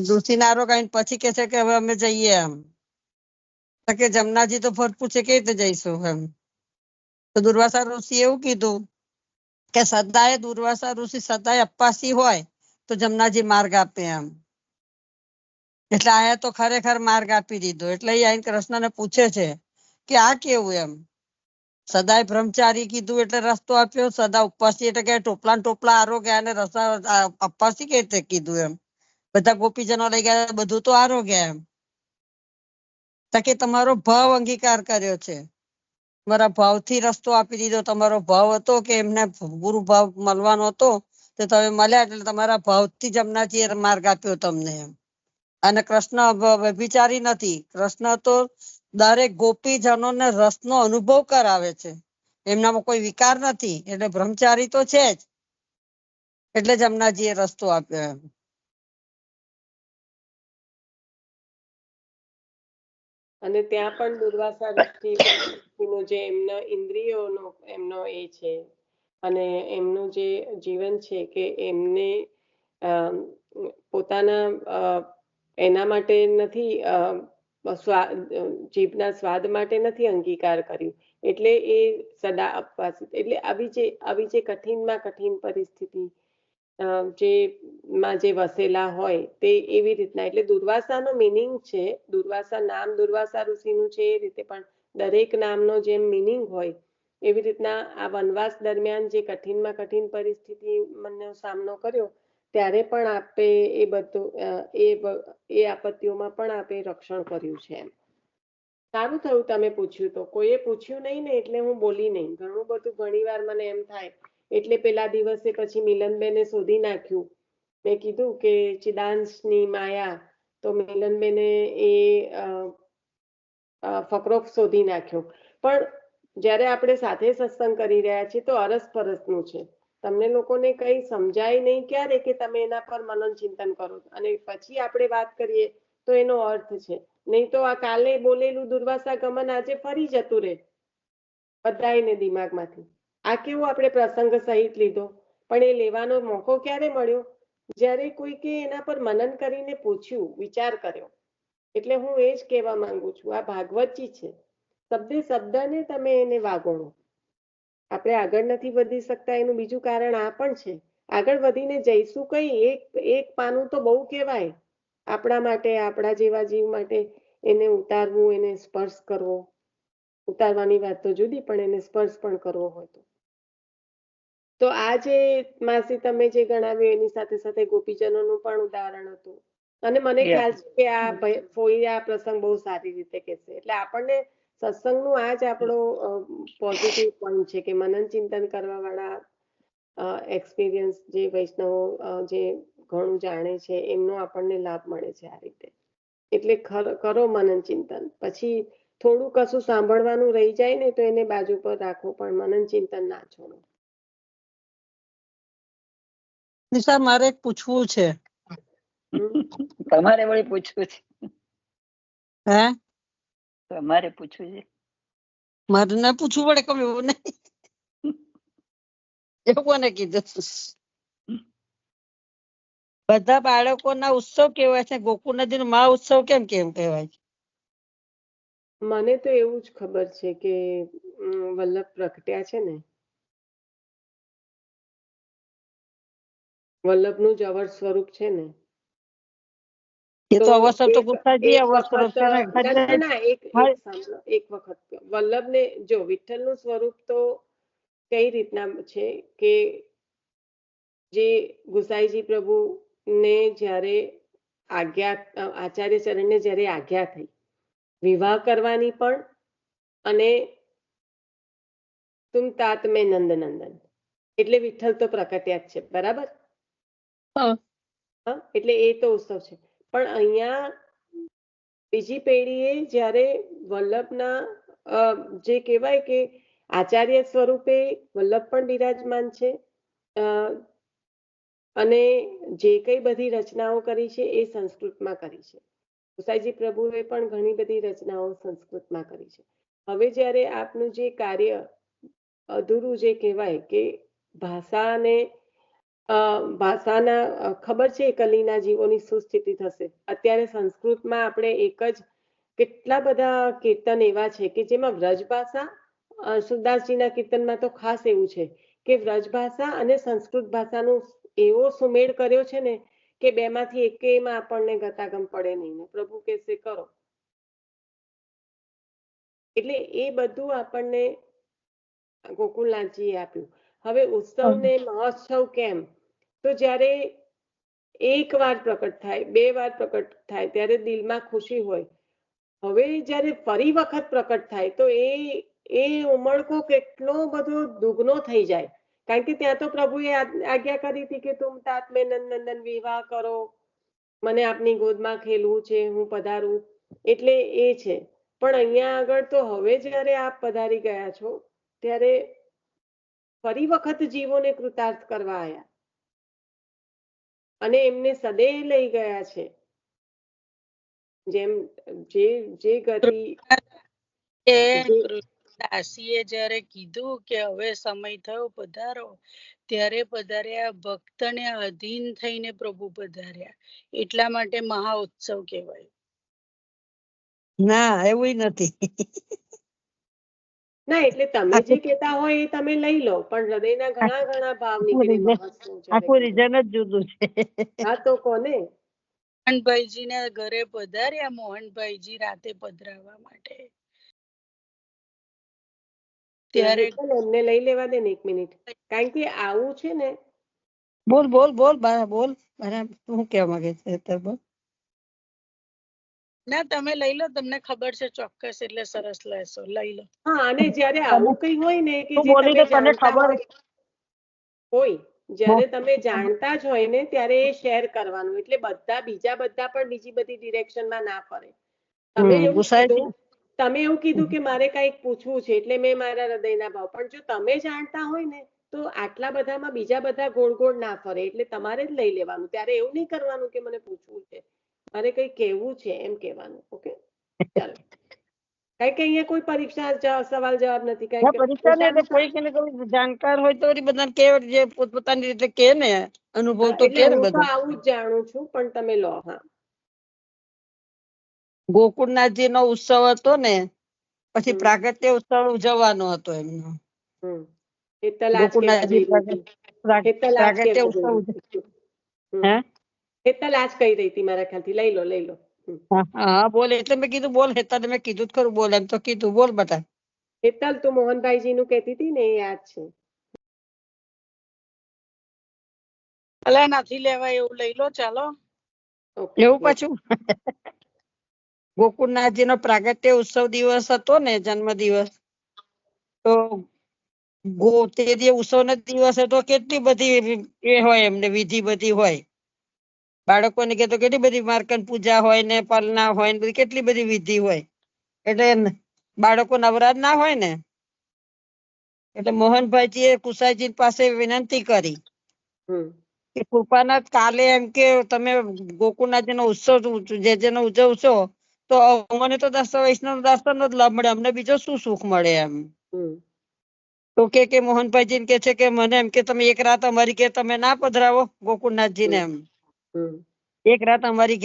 ઋષિને આરોગાઈને પછી કે છે કે હવે અમે જઈએ એમ. તો કે જમનાજી તો ભરપૂર છે, કેવી રીતે જઈશું એમ? તો દુર્વાસા ઋષિ એવું કીધું કે સદાય દુર્વાસા ઋષિ સદાય અપ્પાસી હોય તો જમનાજી માર્ગ આપે એમ. એટલે આયા તો ખરેખર માર્ગ આપી દીધો. એટલે એ આઈને કૃષ્ણને પૂછે છે કે આ કેવું એમ? સદાય બ્રહ્મચારી કીધું એટલે રસ્તો આપ્યો, સદા ઉપવાસી એટલે કે ટોપલા આરોગ્યા અને રસ્તા અપ્પાસી કેવી રીતે કીધું એમ? બધા ગોપીજનો લઈ ગયા, બધું તો આરોગ્યા એમ. તો કે તમારો ભાવ અંગીકાર કર્યો છે, તમારા ભાવથી રસ્તો આપી દીધો. તમારો ભાવ હતો કે એમને ગુરુ ભાવ મળવાનો હતો તો તમે મળ્યા, એટલે તમારા ભાવથી જમનાજી માર્ગ આપ્યો તમને એમ. અને કૃષ્ણ વ્યભિચારી નથી. કૃષ્ણ તો દરેક ગોપીજનોને રસનો અનુભવ કરાવે છે, એમનામાં કોઈ વિકાર નથી. એટલે બ્રહ્મચારી તો છે જ, એટલે જમનાજીએ રસ્તો આપ્યો એમ. અને ત્યાં પણ દુર્વાસા ઋષિનું જે એમના ઇન્દ્રિયોનો એમનો એ છે, અને એમનું જે જીવન છે કે એમને પોતાના એના માટે નથી, જીભના સ્વાદ માટે નથી અંગીકાર કર્યું. એટલે એ સદા અપવાસી. એટલે આવી જે કઠિનમાં કઠિન પરિસ્થિતિ જેમાં જે વસેલા હોય તે એવી રીતના. એટલે દુર્વાસાનો મિનિંગ છે, દુર્વાસા નામ દુર્વાસા ઋષિનું છે એ રીતે, પણ દરેક નામનો જેમ મિનિંગ હોય એવી રીતના આ વનવાસ દરમિયાન જે કઠિનમાં કઠિન પરિસ્થિતિનો સામનો કર્યો ત્યારે પણ આપે એ બધું એ આપત્તિઓમાં પણ આપે રક્ષણ કર્યું છે એમ. સારું થયું તમે પૂછ્યું. તો કોઈએ પૂછ્યું નહીં ને એટલે હું બોલી નહીં. ઘણું બધું ઘણી વાર મને એમ થાય. એટલે પેલા દિવસે પછી મિલનબેને શોધી નાખ્યું. મેં કીધું કે ચિદાંશની માયા, તો મિલનબેને એ ફકરો શોધી નાખ્યો. પણ જ્યારે આપણે સાથે સત્સંગ કરી રહ્યા છીએ તો અરસપરસનું છે. તમને લોકોને કઈ સમજાય નહીં ક્યારે કે તમે એના પર મનન ચિંતન કરો, અને પછી આપણે વાત કરીએ તો એનો અર્થ છે. નહીં તો આ કાલે બોલેલું દુર્વાસા ગમન આજે ફરી જતું રહે બધાને દિમાગમાંથી. આ કેવું આપણે પ્રસંગ સહિત લીધો, પણ એ લેવાનો મોકો ક્યારે મળ્યો? જ્યારે કોઈકે એના પર મનન કરીને પૂછ્યું, વિચાર કર્યો. એટલે હું એ જ કહેવા માંગુ છું, આ ભાગવતજી છે. શબ્દે શબ્દને તમે એને વાગોળો. આપણે આગળ નથી વધી શકતા એનું બીજું કારણ આ પણ છે. આગળ વધીને જઈશું કઈ, એક પાનું તો બહુ કહેવાય આપણા માટે, આપણા જેવા જીવ માટે. એને ઉતારવું, એને સ્પર્શ કરવો, ઉતારવાની વાત તો જુદી, પણ એને સ્પર્શ પણ કરવો હોય તો આ જે માસી તમે જે ગણાવ્યું એની સાથે સાથે ગોપીજનોનું પણ ઉદાહરણ હતું. અને મને ખ્યાલ છે કે આ ફોઈ આ પ્રસંગ બહુ સારી રીતે કહેશે. એટલે આપણને સત્સંગનું આ જ આપણો પોઝિટિવ પોઈન્ટ છે કે મનન ચિંતન કરવા વાળા એક્સપિરિયન્સ જે વૈષ્ણવો જે ઘણું જાણે છે એમનો આપણને લાભ મળે છે આ રીતે. એટલે કરો મનન ચિંતન. પછી થોડું કશું સાંભળવાનું રહી જાય ને તો એને બાજુ પર રાખો, પણ મનન ચિંતન ના છોડો. નિશા, મારે એક પૂછવું છે. તમારે વળી પૂછવું છે? હે, તમારે પૂછવું છે? મારે ના પૂછવું પડે કમ એવું નહીં. એવું કોને કીધું? બધા બાળકોના ઉત્સવ કેવાય છે, ગોકુળ નદીનો મહા ઉત્સવ કેમ કહેવાય છે? મને તો એવું જ ખબર છે કે વલ્લભ પ્રગટ્યા છે ને, વલ્લભનું જ અવર સ્વરૂપ છે ને. એ તો અવસર તો ગુસાજી અવર સ્વરૂપ છે ને. એક વખત વલ્લભને જો વિઠ્ઠલનું સ્વરૂપ તો કઈ રીતના છે કે જે ગુસાઈજી પ્રભુને જ્યારે આચાર્ય ચરણને જ્યારે આજ્ઞા થઈ વિવાહ કરવાની પણ, અને તુમ तात में નંદનંદન, એટલે વિઠ્ઠલ તો પ્રકટ્યા જ છે, બરાબર? એટલે એ તો ઉત્સવ છે. પણ અહીંયા બીજી પેઢીએ જ્યારે વલ્લભના જે કહેવાય કે આચાર્ય સ્વરૂપે વલ્લભ પણ બિરાજમાન છે. અને જે કઈ બધી રચનાઓ કરી છે એ સંસ્કૃતમાં કરી છે. ગુસાઈજી પ્રભુએ પણ ઘણી બધી રચનાઓ સંસ્કૃતમાં કરી છે. હવે જ્યારે આપનું જે કાર્ય અધૂરું જે કહેવાય કે ભાષાના ખબર છે કલીના જીવોની શું સ્થિતિ થશે. અત્યારે સંસ્કૃતમાં આપણે એક જ કેટલા બધા કીર્તન એવા છે કે જેમાં વ્રજ ભાષા, સુરદાસજીના કીર્તનમાં તો ખાસ એવું છે કે વ્રજ ભાષા અને સંસ્કૃત ભાષાનું એવો સુમેળ કર્યો છે ને કે બેમાંથી એકેયમાં આપણને ગતાગમ પડે નહીં ને પ્રભુ કહેશે કરો. એટલે એ બધું આપણને ગોકુળનાથજીએ આપ્યું. હવે ઉત્સવ ને મહોત્સવ કેમ? તો જ્યારે એક વાર પ્રકટ થાય, 2 વાર પ્રકટ થાય ત્યારે દિલમાં ખુશી હોય. હવે જ્યારે ફરી વખત પ્રકટ થાય તો એ ઉમળકો કેટલો બધો દુગનો થઈ જાય. કારણ કે ત્યાં તો પ્રભુએ આજ્ઞા કરી હતી કે તુમ तात में નંદન વિવાહ કરો, મને આપની ગોદમાં ખેલવું છે, હું પધારું. એટલે એ છે. પણ અહીંયા આગળ તો હવે જ્યારે આપ પધારી ગયા છો ત્યારે ફરી વખત જીવોને કૃતાર્થ કરવા આવ્યા અને એમને સદૈવ લઈ ગયા છે. જેમ જે ગતિ દાસીએ જયારે કીધું કે હવે સમય થયો પધારો, ત્યારે પધાર્યા ભક્તને અધીન થઈને પ્રભુ પધાર્યા. એટલા માટે મહા ઉત્સવ કહેવાય. ના એવું નથી. ના એટલે તમે જે કહેતા હોય એ તમે લઈ લો, પણ હૃદયના ઘણા ઘણા ભાવ નીકળે મહોત્સવ જ્યારે આખું કહેવાય. રીઝન જ જુદું છે. હા તો કોને મોહનભાઈજી ના ઘરે પધાર્યા, મોહનભાઈજી રાતે પધરાવવા માટે. ત્યારે હેતલ, એમને લઈ લેવા દે ને 1 મિનિટ. કારણ કે આવું છે ને બોલ બોલ બોલ બોલ બરાબર. શું કહેવા માંગે છે અત્યારે? બોલ. ના તમે લઈ લો, તમને ખબર છે ચોક્કસ, એટલે સરસ લેશો, લઈ લો. હા, અને જ્યારે આવું કઈ હોય ને કે તું જે બોલી તમે તો તને જાણતા ખબર હોય, જ્યારે તમે જાણતા જ હોય ને ત્યારે એ શેર કરવાનું. એટલે બીજા બધા પણ બીજી બધી ડિરેક્શનમાં ના ફરે. ગુસાઈજી તમે એવું કીધું કે મારે કંઈક પૂછવું છે એટલે મેં મારા હૃદયના ભાવ, પણ જો તમે જાણતા હોય ને તો આટલા બધામાં બીજા બધા ગોળ ગોળ ના ફરે. એટલે તમારે જ લઈ લેવાનું. ત્યારે એવું નહીં કરવાનું કે મને પૂછવું છે, મારે કંઈ કહેવું છે એમ કહેવાનું. ઓકે, ચાલો. કારણ કે અહીંયા કોઈ પરીક્ષા સવાલ જવાબ નથી. કારણ કે પરીક્ષા ને એટલે કોઈ કે કોઈ જાણકાર હોય તો બધાને કે જે પોતપોતાની રીતે કે ને અનુભવ તો એટલે કે ને હું તો બધું. આવું જ જાણું છું, પણ તમે લો. હા, ગોકુળનાથજી નો ઉત્સવ હતો ને પછી હમ. પ્રાગટ્ય ઉત્સવ ઉજવવાનો હતો એમનો. હેતલ આજ કહેવા ગોકુળનાથજી જઈ રહી હતી. હેતલ આજ પ્રાગટ્ય કહેવા જઈ ઉત્સવ. રહી હતી. હે હેતલ આજ કહી રહી હતી મારા ખ્યાલથી. લઈ લો લઈ લો. હા બોલ. એટલે મેં કીધું બોલ હેતા, મેં કીધું જ ખરું બોલ એમ તો કીધું. બોલ બધા. હેતલ તું મોહનભાઈજી નું કહેતી હતી ને એ યાદ છે. અલા નથી લેવા એવું, લઈ લો ચાલો. ઓકે, એવું પાછું ગોકુળનાથજી નો પ્રાગટ્ય ઉત્સવ દિવસ હતો ને, જન્મ દિવસ, તો તે ઉત્સવ ના દિવસે તો કેટલી બધી એ હોય એમને વિધિ બધી હોય. બાળકોને કે તો કેટલી બધી માર્કન પૂજા હોય ને પલના હોય ને બધી કેટલી બધી વિધિ હોય. એટલે બાળકો નવરાજ ના હોય ને, એટલે મોહનભાઈજી એ કુસાઈજી પાસે વિનંતી કરી કે કૃપાનાથ કાલે એમ કે તમે ગોકુળનાથજી નો ઉત્સવ જેનો ઉજવશો તો અમને તો વૈષ્ણવ દર્શન જ લાભ મળે, અમને બીજો શું સુખ મળે એમ. તો કે મોહનભાઈજી કે છે કે મને એમ કે તમે એક રાત અમારી ઘેર તમે ના પધરાવો ગોકુળનાથજી ને એમ. એક રાત અમારી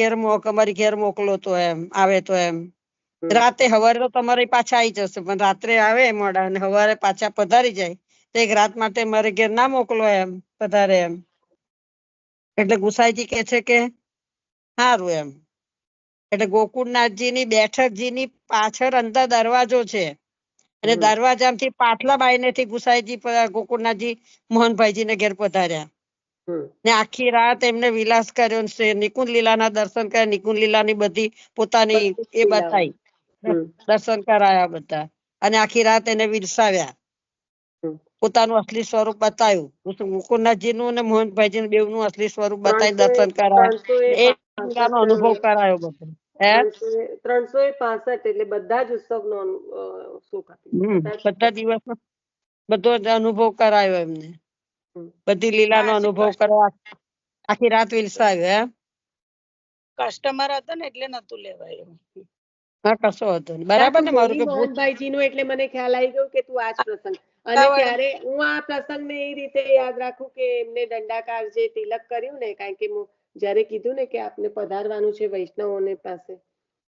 ઘેર મોકલો તો એમ આવે તો એમ. રાતે સવારે તો તમારે પાછા આવી જશે, પણ રાત્રે આવે મોડા અને સવારે પાછા પધારી જાય તો એક રાત માટે મારે ઘેર ના મોકલો એમ, પધારે એમ. એટલે ગુસાઈજી કે છે કે સારું એમ. એટલે ગોકુળનાથજી ની બેઠકજી ની પાછળ અંદર દરવાજો છે અને દરવાજાથી પાટલા બાઈને થી ગુસાઈજી ગોકુળનાથજી મોહનભાઈજી ને ઘેર પધાર્યા ને આખી રાત એમને વિલાસ કર્યો છે. નિકુંજ લીલા ના દર્શન કર્યા, નિકુંજ લીલા ની બધી પોતાની એ બતાવી, દર્શન કરાયા બધા, અને આખી રાત એને વિરસાવ્યા, પોતાનું અસલી સ્વરૂપ બતાવ્યું. ગોકુળનાથજી નું અને મોહનભાઈજી નું બેવ નું અસલી સ્વરૂપ બતાવી દર્શન કરાયા, એ અનુભવ કરાયો બધો. 365 એટલે બધા જ ઉત્સવ નો સુખ આપ્યું. બધા દિવસ બધો જ અનુભવ કરાયો એમને, હમ. બધી લીલાનો ના, અનુભવ કર્યો, આખી રાત વિલસાવ્યો. એમ? કસ્ટમર હતો ને એટલે નતું લેવાયું. હા, કશો હતો નહીં. બરાબર ને મારું કે ભૂત મોહનભાઈજી નું એટલે મને ખ્યાલ આવી ગયો કે તું આ જ પ્રસંગ, અને ત્યારે હું આ પ્રસંગને એ રીતે યાદ રાખું કે એમને દંડાકાર જે તિલક કર્યું ને, કારણ કે હું જયારે કીધું ને કે આપને પધારવાનું છે વૈષ્ણવોને પાસે,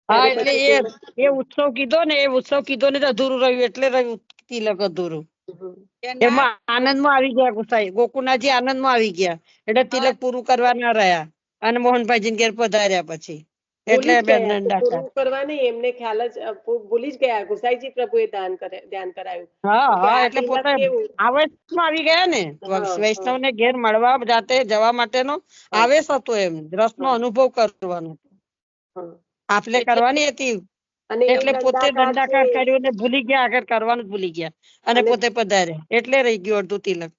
હા, ત્યારે એટલે પછી એ ઉત્સવ કીધો ને, એ ઉત્સવ કીધો ને તો અધૂરું રહ્યું, એટલે રહ્યું તિલક અધૂરું. એમાં આનંદમાં આવી ગયા ગુસાઈ, ગોકુળનાથજી આનંદમાં આવી ગયા, એટલે તિલક પૂરું કરવા ના રહ્યા, અને મોહનભાઈજી ઘેર પધાર્યા પછી, એટલે દંડાકાર. પૂરું કરવા નહીં, એમને ખ્યાલ જ ભૂલી જ ગયા. ગુસાઈજી પ્રભુએ ધ્યાન કરાયું. હા કે હા, આ એટલે તિલક પોતે કેવું? આવેશમાં આવી ગયા ને, હા, વૈષ્ણવ ને ઘેર મળવા જાતે જવા માટેનો હા, આવેશ હતો, એમ રસનો હા, અનુભવ કરવાનો, હા. આપલે એટલે કરવાની હતી, અને એ એટલે પોતે છે. દંડાકાર કર્યો ને ભૂલી ગયા, આગળ કરવાનું જ ભૂલી ગયા, અને અને પોતે પધાર્યા, એટલે રહી ગયું અડધું તિલક.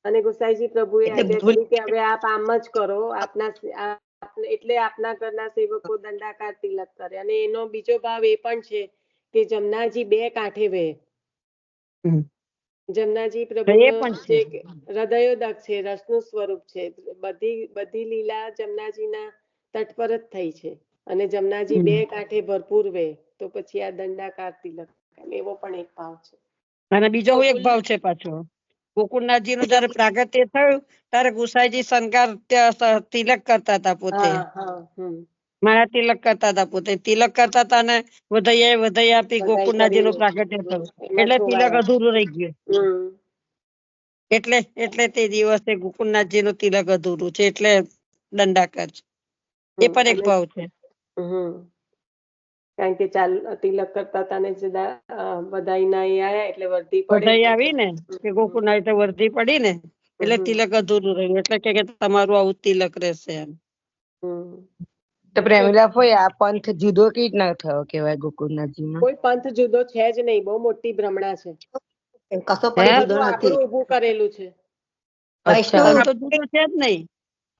અને ગુસાઈજી પ્રભુએ એટલે આજ્ઞા ભૂલ- કરી કે હવે આપ આમ જ કરો, એટલે આપના ઘરના સેવકો દંડાકાર તિલક કરે. અને એનો બીજો ભાવ એ પણ છે કે જમનાજી બે કાંઠે વહે. હમ. જમનાજી એ પ્રભુનો પણ જે છે. હૃદયોદક છે, રસનું સ્વરૂપ છે, બધી લીલા જમનાજીના તટ પર જ થઈ છે, અને જમનાજી બે કાંઠે ભરપૂર વે, તો પછી આ દંડાકાર તિલક, એવો પણ એક ભાવ છે. અને બીજો એક ભાવ છે પાછો, ગોકુળનાથજી નું જયારે પ્રાગટ્ય થયું ત્યારે ગુસાઈજી શણગાર તિલક કરતા હતા પોતે, હા, હા, મારા તિલક કરતા હતા પોતે, તિલક કરતા હતા ને વધૈયા આપી, બધાય ગોકુળનાથજી નું કરીને પ્રાગટ્ય થયું, એમાં એટલે તિલક જોવાયા. અધૂરું રહી ગયું. એટલે તે દિવસે ગોકુળનાથજી નું તિલક અધૂરું છે, એટલે દંડાકાર છે. એ પણ એક ભાવ છે. કારણ કે તિલક કરતા હતા ને બધાઈ ના એ આયા એટલે વર્ધી પડે બધાઈ તો આવી ને કે ગોકુળનાથ વર્ધી પડી ને, એટલે તિલક અધૂરું રહ્યું, એટલે કે તમારું આવું તિલક રહેશે એમ. તો પ્રેમીલા ભાઈ, આ પંથ જુદો કેવી રીતના થયો કેવાય ગોકુળનાથજી નો? કોઈ પંથ જુદો છે જ નહીં, બહુ મોટી ભ્રમણા છે. કશો હે? પણ જુદો નથી. આપણું ઊભું કરેલું છે. અચ્છા. પંથ તો જુદો છે જ નહીં,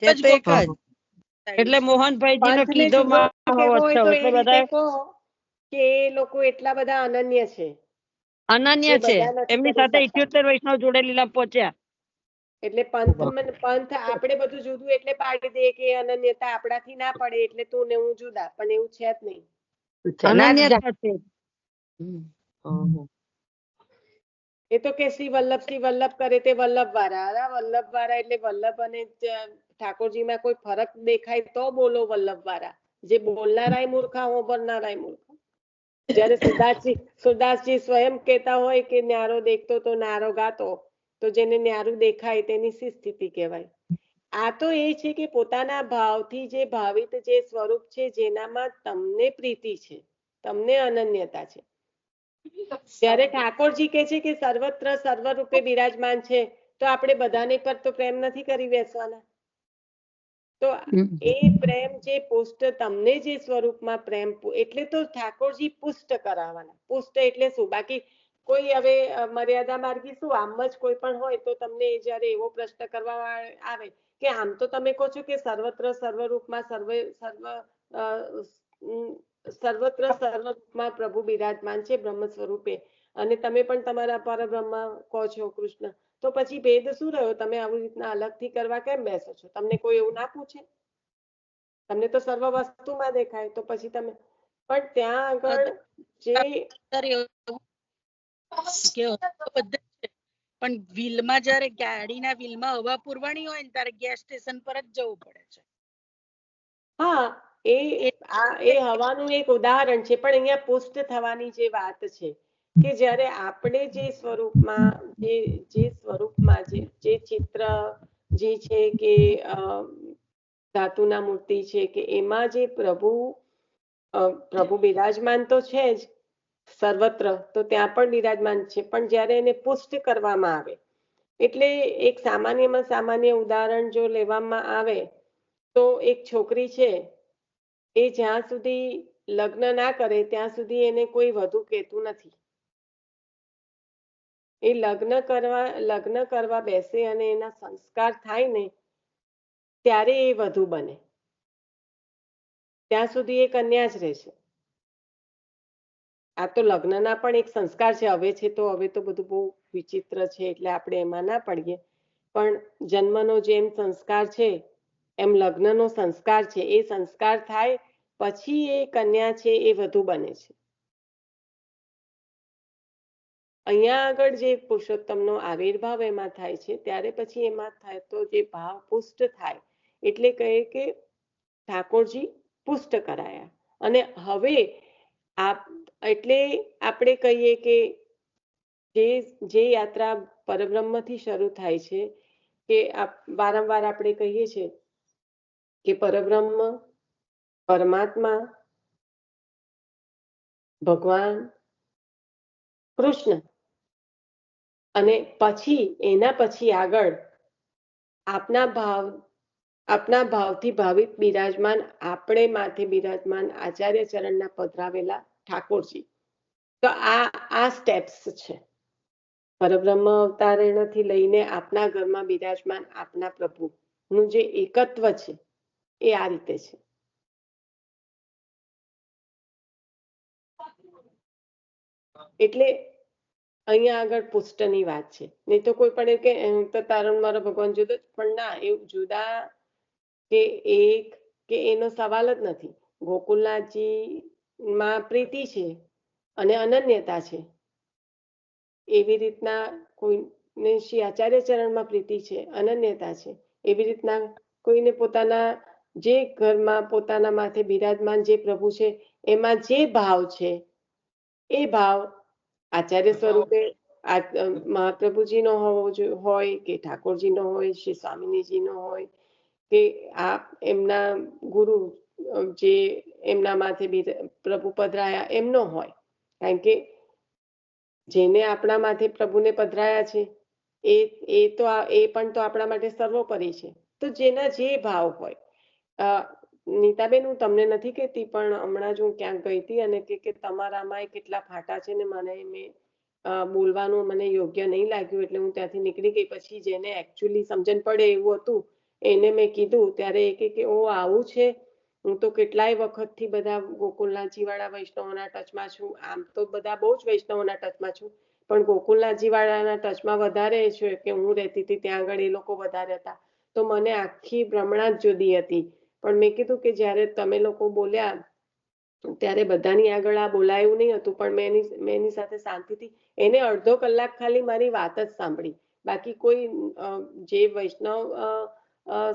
તે તો એક જ. એટલે મોહનભાઈજી નો પંથને કીધો જુદો કહેવો હોય મહોત્સવ, તો એટલે એ રીતે બધા કહો કે એ લોકો એટલા બધા અનન્ય છે, અનન્ય જે છે, બધા નથી એમની કરી સાથે શકતા. 78 વૈષ્ણવ જોડે લીલા પહોંચ્યા. એટલે પંથ આપણે બધું જુદું એટલે પાડી દે કે અનન્યતા આપણાથી ના પડે એટલે તું ને હું જુદા, પણ એવું છે જ નહીં. અનન્યતા છે. એ તો કે શ્રી વલ્લભ કરે તે વલ્લભ વાળા એટલે વલ્લભ અને ઠાકોરજીમાં કોઈ ફરક દેખાય તો બોલો વલ્લભ વાળા, જે બોલનારાય મૂર્ખા, હોંભરનારાય મૂર્ખા. જયારે સુરદાસજી સ્વયં કહેતા હોય કે ન્યારો દેખતો તો નારો ગાતો, તો જેને ન્યારું દેખાય તેની શી સ્થિતિ કહેવાય. આ તો એ છે કે પોતાના ભાવથી જે ભાવિત જે સ્વરૂપ છે, જેનામાં તમને પ્રીતિ છે, તમને અનન્યતા છે. ત્યારે ઠાકોરજી કે છે કે સર્વત્ર સર્વરૂપે બિરાજમાન છે, તો આપણે બધાને પર તો પ્રેમ નથી કરી બેસવાના. તો એ પ્રેમ જે પુષ્ટ તમને જે સ્વરૂપમાં પ્રેમ, એટલે તો ઠાકોરજી પુષ્ટ કરાવવાના. પુષ્ટ એટલે શું? બાકી કોઈ હવે મર્યાદા માર્ગી શું, આમ જ કોઈ પણ હોય તો તમને જયારે એવો પ્રશ્ન કરવા આવે કે આમ તો તમે કહો છો કે સર્વત્ર સર્વરૂપમાં સર્વત્ર સર્વરૂપમાં પ્રભુ બિરાજમાન છે બ્રહ્મ સ્વરૂપે, અને તમે પણ તમારા પરબ્રહ્મ કહો છો કૃષ્ણ, તો પછી ભેદ શું રહ્યો? તમે આવી રીતના અલગથી કરવા કેમ બેસો છો? તમને કોઈ એવું ના પૂછે? તમને તો સર્વ વસ્તુમાં દેખાય, તો પછી તમે પણ ત્યાં આગળ જે પણ વ્હીલમાં જયારે ગાડીના વ્હીલમાં હવા પુરવાની હોય ને ત્યારે ગેસ સ્ટેશન પર જ જવું પડે છે. હા, એ હવાનું એક ઉદાહરણ છે, પણ અહીંયા પુષ્ટ થવાની જે વાત છે કે જ્યારે આપણે જે સ્વરૂપમાં જે ચિત્ર જે છે કે ધાતુના મૂર્તિ છે કે એમાં જે પ્રભુ બિરાજમાન તો છે જ સર્વત્ર, તો ત્યાં પણ બિરાજમાન છે, પણ જ્યારે એને પુષ્ટ કરવામાં આવે, એટલે એક સામાન્યમાં સામાન્ય ઉદાહરણ જો લેવામાં આવે તો એક છોકરી છે, એ જ્યાં સુધી લગ્ન ના કરે ત્યાં સુધી એને કોઈ વધુ કહેતું નથી. એ લગ્ન કરવા બેસે અને એના સંસ્કાર થાય ને ત્યારે એ વધુ બને, ત્યાં સુધી એ કન્યા જ રહેશે. આ તો લગ્નના પણ એક સંસ્કાર છે. હવે તો બધું બહુ વિચિત્ર છે એટલે આપણે એમાં ના પડીએ, પણ જન્મનો જેમ સંસ્કાર છે એમ લગ્નનો સંસ્કાર છે. એ સંસ્કાર થાય પછી એ કન્યા છે એ વધુ બને છે. અહીંયા આગળ જે પુરુષોત્તમનો આવિર્ભાવ એમાં થાય છે ત્યારે પછી એમાં થાય તો જે ભાવ પુષ્ટ થાય એટલે કહે કે ઠાકોરજી પુષ્ટ કરાયા. અને હવે એટલે આપણે કહીએ કે જે યાત્રા પરબ્રહ્મથી શરૂ થાય છે કે વારંવાર આપણે કહીએ છીએ કે પરબ્રહ્મ, પરમાત્મા, ભગવાન કૃષ્ણ, અને પછી એના પછી આગળ આપના ભાવથી ભાવિત બિરાજમાન, આપણે માથે બિરાજમાન આચાર્ય ચરણના પધરાવેલા ઠાકોરજી. તો આ સ્ટેપ્સ છે. પરબ્રહ્મ અવતારણથી લઈને આપના ઘરમાં બિરાજમાન આપના પ્રભુનું જે એકત્વ છે એ આ રીતે છે. એટલે અહીંયા આગળ પુષ્ટની વાત છે. નહીં તો કોઈ પણ કે તો તારો મારો ભગવાન જુદો, પણ ના, એવું જુદા કે એક કે એનો સવાલ જ નથી. ગોકુલનાથજી માં પ્રીતિ છે અને અનન્યતા છે. એવી રીતના કોઈને શ્રી આચાર્ય ચરણમાં પ્રીતિ છે, અનન્યતા છે. એવી રીતના કોઈને પોતાના જે ઘરમાં પોતાના માથે બિરાજમાન જે પ્રભુ છે એમાં જે ભાવ છે એ ભાવ આચાર્ય સ્વરૂપે મહાપ્રભુજીનો હોય કે ઠાકોરજીનો હોય, શ્રી સ્વામિનીજીનો હોય કે આ એમના ગુરુ જે એમના માથે પ્રભુ પધરાયા એમનો હોય. કારણ કે જેને આપણા માથે પ્રભુને પધરાયા છે એ પણ તો આપણા માટે સર્વોપરી છે. તો જેના જે ભાવ હોય. નીતાબેન, હું તમને નથી કહેતી, પણ હમણાં જ હું ક્યાંક ગઈ હતી અને કે તમારામાં કેટલા ફાટા છે ને મેં બોલવાનું મને યોગ્ય નહીં લાગ્યું એટલે હું ત્યાંથી નીકળી ગઈ. પછી જેને એકચ્યુઅલી સમજણ પડે એવું હતું એને મેં કીધું ત્યારે એ કે ઓ આવું છે, હું તો કેટલાય વખતથી બધા ગોકુલનાથજી વાળા વૈષ્ણવોના ટચમાં છું. આમ તો બધા બહુ જ વૈષ્ણવોના ટચમાં છું, પણ ગોકુલનાથજી વાળાના ટચમાં વધારે છે કે હું રહેતી હતી ત્યાં આગળ એ લોકો વધારે હતા. તો મને આખી ભ્રમણા જ જુદી હતી. પણ મેં કીધું કે જ્યારે તમે લોકો બોલ્યા ત્યારે બધાની આગળ આ બોલાયું નહીં હતું, પણ મેં એની સાથે શાંતિથી એને અડધો કલાક ખાલી મારી વાત જ સાંભળી. બાકી કોઈ જે વૈષ્ણવ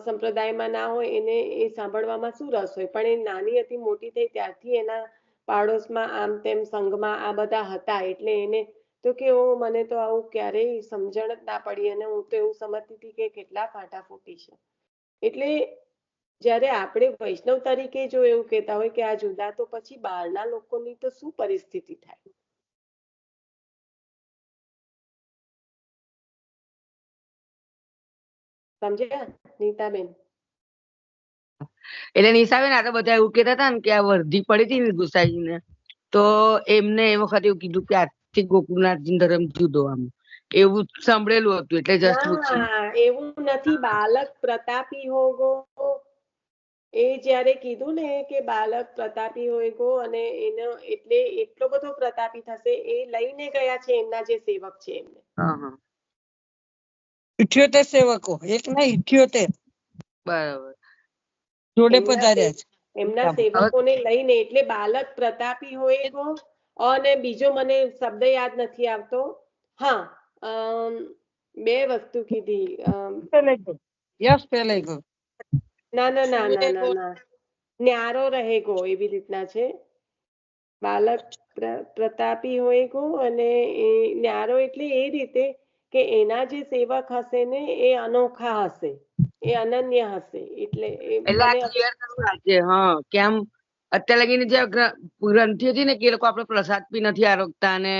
સંપ્રદાયમાં ના હોય એને એ સાંભળવામાં શું રસ હોય. પણ એ નાની હતી, મોટી થઈ ત્યારથી એના પાડોશમાં આમ તેમ સંઘમાં આ બધા હતા એટલે એને તો કે મને તો આવું ક્યારેય સમજણ જ ના પડી અને હું તો એવું સમજતી હતી કે કેટલા ફાટા ફૂટી છે. એટલે જ્યારે આપણે વૈષ્ણવ તરીકે જો એવું કહેતા હોય કે આ જુદા, તો પછી બહારના લોકોની તો શું પરિસ્થિતિ થાય. સમજ્યા નીતાબેન? એટલે નિશાબેન, આ તો બધા એવું કહેતા હતા ને કે આ વર્ધી પડી હતી ને ગુસાઈજીને, તો એમને એ વખત એવું કીધું કે આજથી ગોકુલનાથજી ધર્મ જુદો. આમ એવું સાંભળેલું હતું એટલે જસ્ટ પૂછ્યું. એવું નથી. બાલક પ્રતાપી હોગો, એ જ્યારે કીધું ને કે બાલક પ્રતાપી હોય ગો અને એનો એટલે એટલો બધો પ્રતાપી થશે એ લઈને ગયા છે એમના જે સેવક છે એમને. 78 સેવકો, એક ના 78 બરાબર જોડે પધાર્યા છે એમના સેવકોને લઈને. એટલે બાલક પ્રતાપી હોય ગો. અને બીજો મને શબ્દ યાદ નથી આવતો. હા, બે વસ્તુ કીધી. યસ પેલે ગો. ના, ન્યારો રહેગો એવી રીતના છે. બાલક પ્રતાપી હોય ગો અને એ ન્યારો એટલે એ રીતે કે એના જે સેવક હશે ને એ અનોખા હશે, એ અનન્ય હશે. એટલે હા, કેમ અત્યારે લગીને જે ગ્રંથિ હતી ને કે એ લોકો આપડે પ્રસાદ બી નથી આરોગતા અને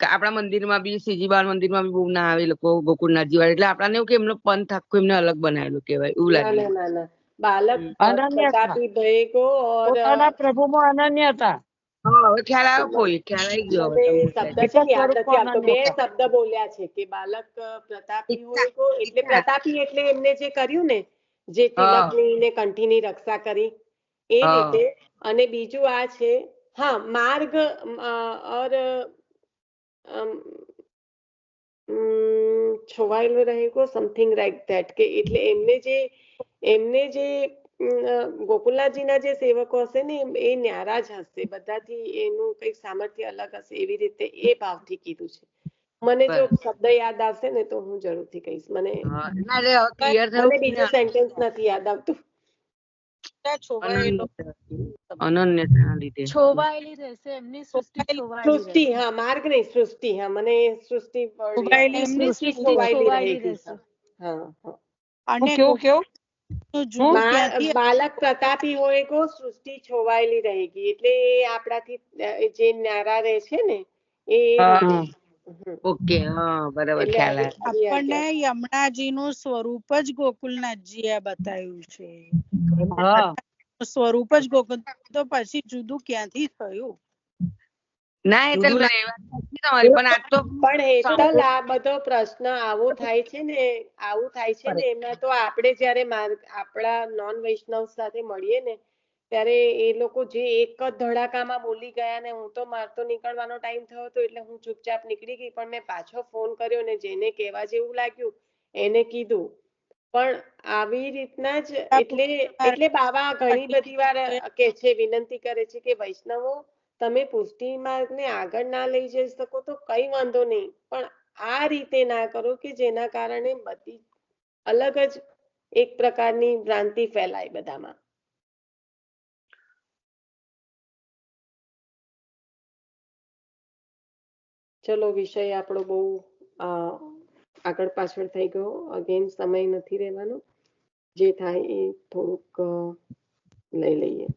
આપણા મંદિરમાં બી શ્રીજી મંદિરમાં બી બહુ ના આવે લોકો ગોકુળનાથજી વાળા. એટલે આપડાને એવું કે એમનો પંથ આખો એમને અલગ બનાવેલું કેવાય એવું લાગે. ના, બાલક પ્રતાપી ભયેગો પોતાના પ્રભુમાં અનન્યતા. હા, હવે ખ્યાલ આવ્યો. કોઈ ખ્યાલ આવી ગયો. શબ્દ છે ને યાદ નથી આવતો. બે શબ્દ બોલ્યા છે કે બાલક પ્રતાપી હોય ગો. એટલે પ્રતાપી એટલે એમને જે કર્યું ને, જે તિલકની ને કંઠીની રક્ષા કરી એ રીતે. અને બીજું આ છે, હા, માર્ગ और છોવાયેલો રહેગો સમથિંગ લાઈક ધેટ, કે એટલે એમને જે ગોકુલનાથજીના જે સેવકો હશે ને એ ન્યારા જ હશે, બધાથી એનું કઈક સામર્થ્ય અલગ હશે, એવી રીતે એ ભાવથી કીધું છે. મને જો બરાબર. શબ્દ યાદ આવશે ને તો હું જરૂરથી કહીશ. મને હા, ના એટલે હવે ક્લિયર થયું મને કે બીજું સેન્ટેન્સ નથી યાદ આવતું. છોવાયેલો અનન્યતાના લીધે છોવાયેલી રહેશે, એમની સૃષ્ટિ છોવાયેલી સૃષ્ટિ, રહેશે. હા, માર્ગ નહીં, સૃષ્ટિ. હા, મને સૃષ્ટિ word યાદ છોવાયેલી આવ્યું. એમની સૃષ્ટિ સૃષ્ટિ છોવાયેલી છોવાયેલી રહેગી. રહેશે. હા, હા. અને કેવું કેવું જુદું ક્યાંથી બાલક પ્રતાપી હોય કો સૃષ્ટિ છોવાયેલી રહેગી, એટલે એ આપણાથી જે ન્યારા રહે છે ને એ હા. રીતે. ઓકે, હા, બરાબર એટલે ખ્યાલ આવ્યો. આપણને યમુનાજી નું સ્વરૂપ જ ગોકુલનાથજી એ બતાવ્યું છે. હા સ્વરૂપ જ ગોકુલ, તો પછી જુદું ક્યાંથી થયું? ના એ તો જુદું એ વાત સાચી તમારી, પણ આ તો પણ હેતલ, આ બધો પ્રશ્ન આવો થાય છે ને, એમાં તો આપણે જયારે આપણા નોન વૈષ્ણવ સાથે મળીએ ને ત્યારે એ લોકો જે એક જ ધડાકામાં બોલી ગયા ને, હું તો મારતો નીકળવાનો ટાઈમ થયો હતો એટલે હું ચૂપચાપ નીકળી ગઈ, પણ મેં પાછો ફોન કર્યો ને જેને કહેવા જેવું લાગ્યું એને કીધું. પણ આવી રીતના જ એટલે બાબા ઘણી બધી વાર કે છે, વિનંતી કરે છે કે વૈષ્ણવો તમે પુષ્ટિ માર્ગને આગળ ના લઈ જઈ શકો તો કઈ વાંધો નહીં, પણ આ રીતે ના કરો કે જેના કારણે બધી અલગ જ એક પ્રકારની ભ્રાંતિ ફેલાય બધામાં. ચલો, વિષય આપણો બહુ આગળ પાછળ થઈ ગયો. અગેન સમય નથી રહેવાનો, જે થાય એ થોડુંક લઈ લઈએ.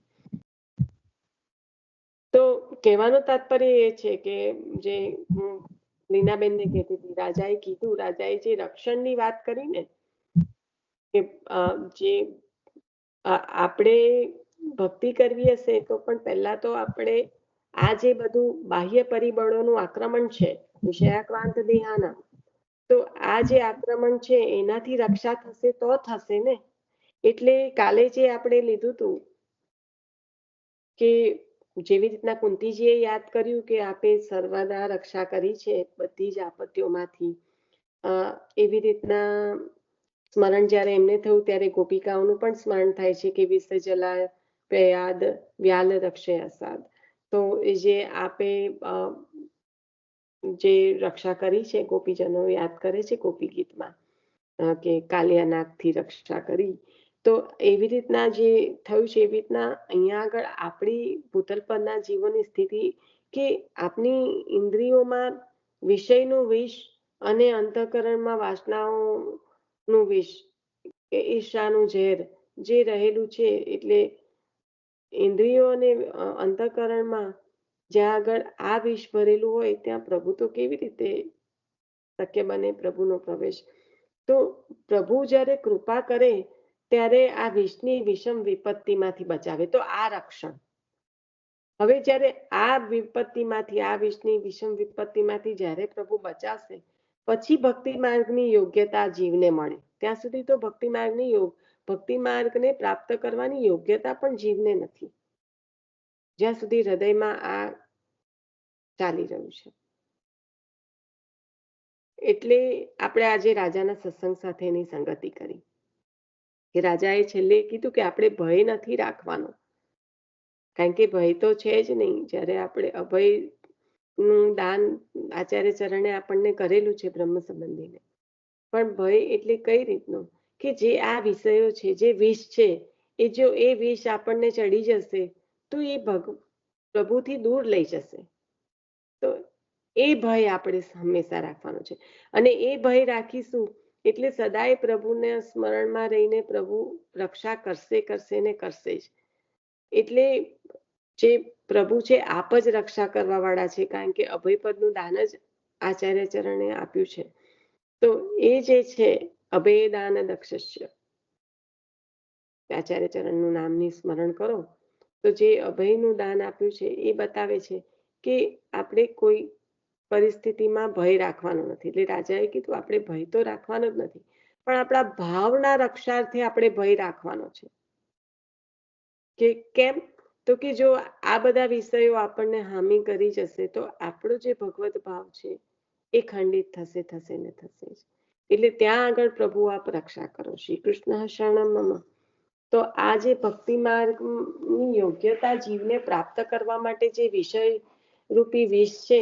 તો કહેવાનું તાત્પર્ય એ છે કે જે હું લીનાબેનને કહેતી હતી, રાજાએ કીધું, રાજાએ જે રક્ષણની વાત કરી ને કે જે આપણે ભક્તિ કરવી હશે તો પણ પહેલા તો આપણે આ જે બધું બાહ્ય પરિબળોનું આક્રમણ છે, વિષયાક્રાંત દેહાના, તો આ જે આક્રમણ છે એનાથી રક્ષા થશે તો થશે ને. એટલે કાલે જે આપણે લીધું હતું કે જેવી રીતના કુંતીજીએ યાદ કર્યું કે આપે સર્વદા રક્ષા કરી છે બધી જ આપત્તિઓમાંથી, એવી રીતના સ્મરણ જ્યારે એમને થયું ત્યારે ગોપિકાઓનું પણ સ્મરણ થાય છે કે વિષ જલા પ્રયાદ વ્યાલ રક્ષે અસાદ. તો એ જે આપે જે રક્ષા કરી છે ગોપીજનો યાદ કરે છે ગોપી ગીતમાં કે કાલિયા નાગથી રક્ષા કરી. તો એવી રીતના જે થયું છે એવી રીતના અહીંયા આગળ આપણી ભૂતલ પરના જીવોની સ્થિતિ કે આપની ઇન્દ્રિયોમાં વિષયનું વિષ અને અંતઃકરણમાં વાસનાઓનું વિષ, ઈર્ષાનું ઝેર જે રહેલું છે, એટલે ઇન્દ્રિયો અને અંતઃકરણમાં જ્યાં આગળ આ વિષ ભરેલું હોય ત્યાં પ્રભુ તો કેવી રીતે શક્ય બને પ્રભુનો પ્રવેશ? તો પ્રભુ જ્યારે કૃપા કરે ત્યારે આ વિષની વિષમ વિપત્તિમાંથી બચાવે, તો આ રક્ષણ. હવે જ્યારે આ વિપત્તિમાંથી, આ વિષની વિષમ વિપત્તિમાંથી જ્યારે પ્રભુ બચાવશે પછી ભક્તિ માર્ગની યોગ્યતા જીવને મળે. ત્યાં સુધી તો ભક્તિ માર્ગને પ્રાપ્ત કરવાની યોગ્યતા પણ જીવને નથી, જ્યાં સુધી હૃદયમાં આ ચાલી રહ્યું છે. એટલે આપણે આજે રાજાના સત્સંગ સાથે એની સંગતિ કરી કે રાજાએ છેલ્લે કીધું કે આપણે ભય નથી રાખવાનો, કારણ કે ભય તો છે જ નહીં. જ્યારે આપણે અભય નું દાન આચાર્ય ચરણે આપણને કરેલું છે બ્રહ્મ સંબંધીને, પણ ભય એટલે કઈ રીતનો કે જે આ વિષયો છે, જે વિષ છે, એ જો એ વિષ આપણને ચડી જશે તો એ પ્રભુથી દૂર લઈ જશે. તો એ ભય આપણે હંમેશા રાખવાનો છે, અને એ ભય રાખીશું એટલે સદાય પ્રભુને સ્મરણમાં રહીને પ્રભુ રક્ષા કરશે ને કરશે જ. એટલે જે પ્રભુ છે આપ જ રક્ષા કરવા વાળા છે, કારણ કે અભયપદનું દાન જ આચાર્ય ચરણે આપ્યું છે. તો એ જે છે અભય દાન દક્ષસ્ય, આચાર્ય ચરણનું નામની સ્મરણ કરો તો જે અભયનું દાન આપ્યું છે એ બતાવે છે કે આપણે કોઈ પરિસ્થિતિમાં ભય રાખવાનો નથી. એટલે રાજાએ કીધું આપણે ભય તો રાખવાનો જ નથી, પણ આપણા ભાવના રક્ષાર્થે આપણે ભય રાખવાનો છે. કે કેમ? તો કે જો આ બધા વિષયો આપણને હાનિ કરી જશે તો આપણો જે ભગવત ભાવ છે એ ખંડિત થશે થશે ને થશે જ. એટલે ત્યાં આગળ પ્રભુ આપ રક્ષા કરો. શ્રી કૃષ્ણ શરણમ મમ. તો આ જે ભક્તિ માર્ગની યોગ્યતા જીવને પ્રાપ્ત કરવા માટે જે વિષય રૂપી વિષ છે,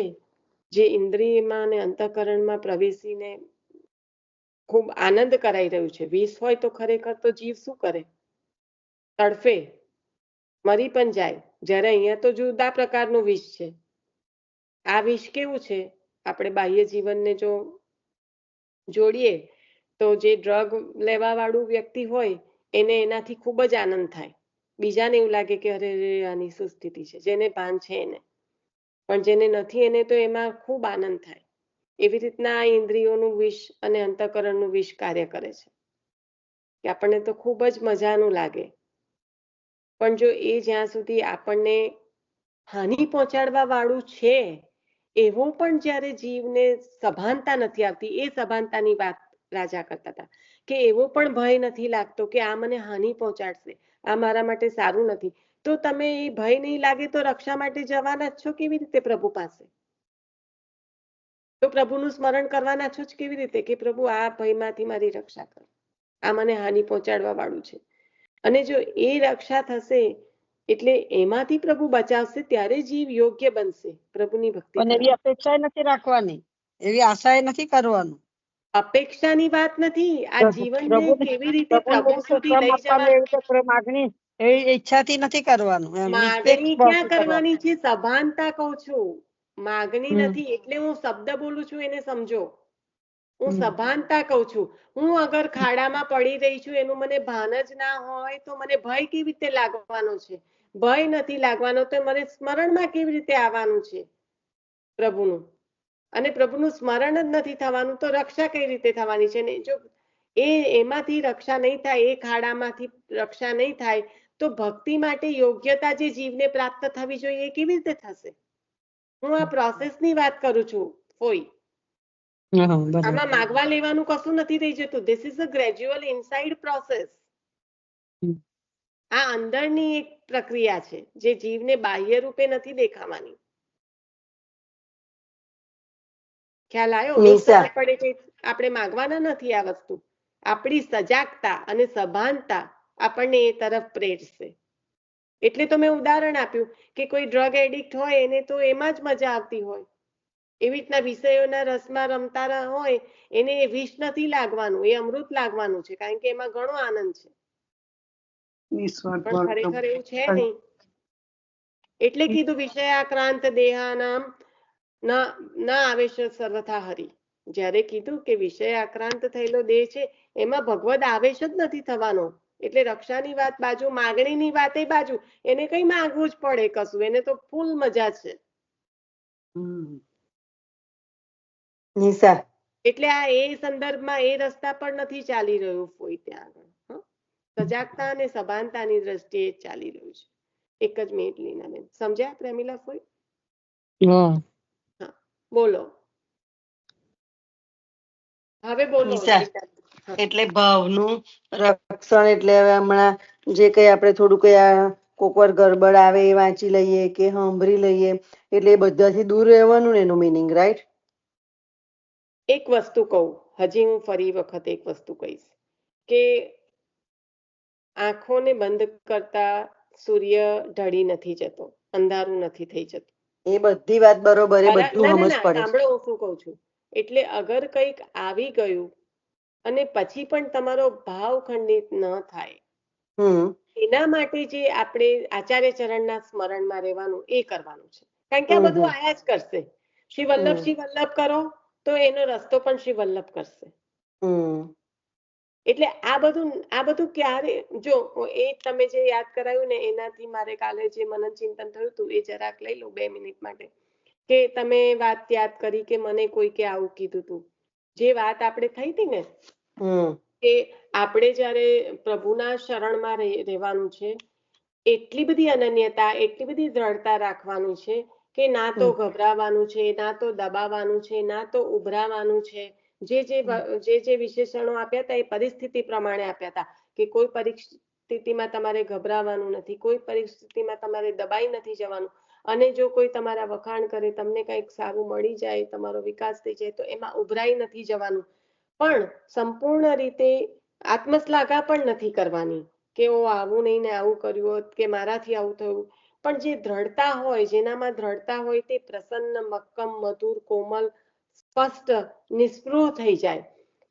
જે ઇન્દ્રિયમાં અને અંતઃકરણમાં પ્રવેશીને ખૂબ આનંદ કરાઈ રહ્યું છે. વિષ હોય તો ખરેખર તો જીવ શું કરે? તડફે, મરી પણ જાય. જ્યારે અહીંયા તો જુદા પ્રકારનું વિષ છે. આ વિષ કેવું છે? આપણે બાહ્ય જીવનને જો જોડીએ તો જે ડ્રગ લેવા વાળું વ્યક્તિ હોય એને એનાથી ખૂબ જ આનંદ થાય. બીજાને એવું લાગે કે અરે આની શું સ્થિતિ છે, જેને ભાન છે એને. પણ જેને નથી એને તો એમાં ખૂબ આનંદ થાય. એવી રીતના આ ઇન્દ્રિયોનું વિષ અને અંતઃકરણનું વિષ કાર્ય કરે છે કે આપણને તો ખૂબ જ મજાનું લાગે. પણ જો એ જ્યાં સુધી આપણને હાનિ પહોંચાડવા વાળું છે એવું પણ જ્યારે જીવને સભાનતા નથી આવતી, એ સભાનતાની વાત રાજા કરતા હતા કે એવો પણ ભય નથી લાગતો કે આ મને હાનિ પહોંચાડશે, આ મારા માટે સારું નથી, તો તમે એ ભય નહીં લાગે તો રક્ષા માટે જવાના જ છો કેવી રીતે પ્રભુ પાસે? તો પ્રભુનું સ્મરણ કરવાના છો જ કેવી રીતે કે પ્રભુ આ ભયમાંથી મારી રક્ષા કરો, આ મને હાનિ પહોંચાડવા વાળું છે. અને જો એ રક્ષા થશે એટલે એમાંથી પ્રભુ બચાવશે, ત્યારે જીવ યોગ્ય બનશે પ્રભુની ભક્તિ પણ એવી કરવા. અપેક્ષા નથી રાખવાની, એવી આશા નથી કરવાનું. અપેક્ષાની વાત નથી. આ જીવનને કેવી રીતે પ્રભુ સુધી લઈ જવા, માગણી એવી ઈચ્છાથી નથી કરવાનું. માગણી ક્યાં કરવાની છે? સભાનતા કહું છું, માગણી નથી. એટલે હું શબ્દ બોલું છું એને સમજો. હું સભાનતા કહું છું. હું અગર ખાડામાં પડી રહી છું એનું મને ભાન જ ના હોય તો મને ભય કેવી રીતે લાગવાનો છે? ભય નથી લાગવાનો તો મને સ્મરણમાં કેવી રીતે આવવાનું છે પ્રભુનું? અને પ્રભુનું સ્મરણ જ નથી થવાનું તો રક્ષા કઈ રીતે થવાની છે? ને જો એમાંથી રક્ષા નહીં થાય, એ ખાડામાંથી રક્ષા નહીં થાય તો ભક્તિ માટે યોગ્યતા જે જીવને પ્રાપ્ત થવી જોઈએ એ કેવી રીતે થશે? હું આ પ્રોસેસની વાત કરું છું. કોઈ આમાં માગવા લેવાનું કશું નથી થઈ જતું. This is a gradual inside process. આ અંદરની એક પ્રક્રિયા છે જે જીવને બાહ્ય રૂપે નથી દેખાવાની. ખ્યાલ આવ્યો? પડે કે આપણે માગવાના નથી આ વસ્તુ. આપણી સજાગતા અને સભાનતા આપણને એ તરફ પ્રેરશે. એટલે તો મેં ઉદાહરણ આપ્યું કે કોઈ ડ્રગ એડિક્ટ હોય એને તો એમાં જ મજા આવતી હોય. એવી રીતના વિષયોના રસમાં રમતા હોય એને એ વિષ નથી લાગવાનું, એ અમૃત લાગવાનું છે, કારણ કે એમાં ઘણો આનંદ છે. પણ ખરેખર એવું છે નહીં. એટલે કીધું વિષયાક્રાંત દેહાનામ ન આવેશ સર્વથા હરિ. જ્યારે કીધું કે વિષય આક્રાંત થયેલો દેહ છે એમાં ભગવદ આવેશ જ નથી થવાનો. એટલે રક્ષાની વાત બાજુ, માગણીની વાત એ બાજુ. એને કઈ માંગવું જ પડે કશું? એને તો ફૂલ મજા છે. એટલે આ એ સંદર્ભમાં એ રસ્તા પર નથી ચાલી રહ્યું કોઈ ત્યાં આગળ. સજાગતા અને સભાનતાની દ્રષ્ટિએ ચાલી રહ્યું છે. એક જ મિનિટ લીનાબેન, સમજ્યા પ્રેમિલા કોઈ? હા બોલો, હવે બોલો. એટલે ભાવનું રક્ષણ એટલે હવે હમણાં જે કઈ આપણે થોડું કઈ કોક વાર ગડબડ આવે એ વાંચી લઈએ કે સાંભળી લઈએ એટલે એ બધાથી દૂર રહેવાનું ને એનું મિનિંગ, રાઈટ? એક વસ્તુ કહું, હજી હું ફરી વખત એક વસ્તુ કહીશ કે આંખોને બંધ કરતા સૂર્ય ઢળી નથી જતો, અંધારું નથી થઈ જતું. એ બધી વાત બરોબર, એ બધું સમજ પડે. સાંભળો હું શું કહું છું. એટલે અગર કંઈક આવી ગયું અને પછી પણ તમારો ભાવ ખંડિત ન થાય એના માટે જે આપણે આચાર્ય ચરણના સ્મરણમાં રહેવાનું એ કરવાનું છે. કારણ કે આ બધું આયા જ કરશે. શ્રી વલ્લભ કરો તો એનો રસ્તો પણ શ્રી વલ્લભ કરશે. એટલે આ બધું ક્યારે, જો એ તમે જે યાદ કરાયું ને એનાથી મારે કાલે જે મનન ચિંતન થયું હતું એ જરાક લઈ લો 2 મિનિટ માટે. કે તમે વાત યાદ કરી કે મને કોઈકે આવું કીધું હતું. જે વાત આપણે થઈ હતી ને કે આપણે જયારે પ્રભુના શરણમાં રહેવાનું છે, એટલી બધી અનન્યતા, એટલી બધી દ્રઢતા રાખવાનું છે કે ના તો ગભરાવાનું છે, ના તો દબાવવાનું છે, ના તો ઉભરાવાનું છે. જે વિશેષણો આપ્યા હતા એ પરિસ્થિતિ પ્રમાણે આપ્યા હતા કે કોઈ પરિસ્થિતિમાં તમારે ગભરાવાનું નથી, કોઈ પરિસ્થિતિમાં તમારે દબાઈ નથી જવાનું. અને જો કોઈ તમારા વખાણ કરે, તમને કંઈક સારું મળી જાય, તમારો વિકાસ થઈ જાય, તો એમાં ઉભરાઈ નથી જવાનું, પણ સંપૂર્ણ રીતે આત્મશ્લાઘા પણ નથી કરવાની કે ઓ આવું નહીં ને આવું કર્યું હોત કે મારાથી આવું થયું. પણ જે દ્રઢતા હોય, જેનામાં દ્રઢતા હોય, તે પ્રસન્ન, મક્કમ, મધુર, કોમલ, સ્પષ્ટ, નિસ્પૃહ થઈ જાય.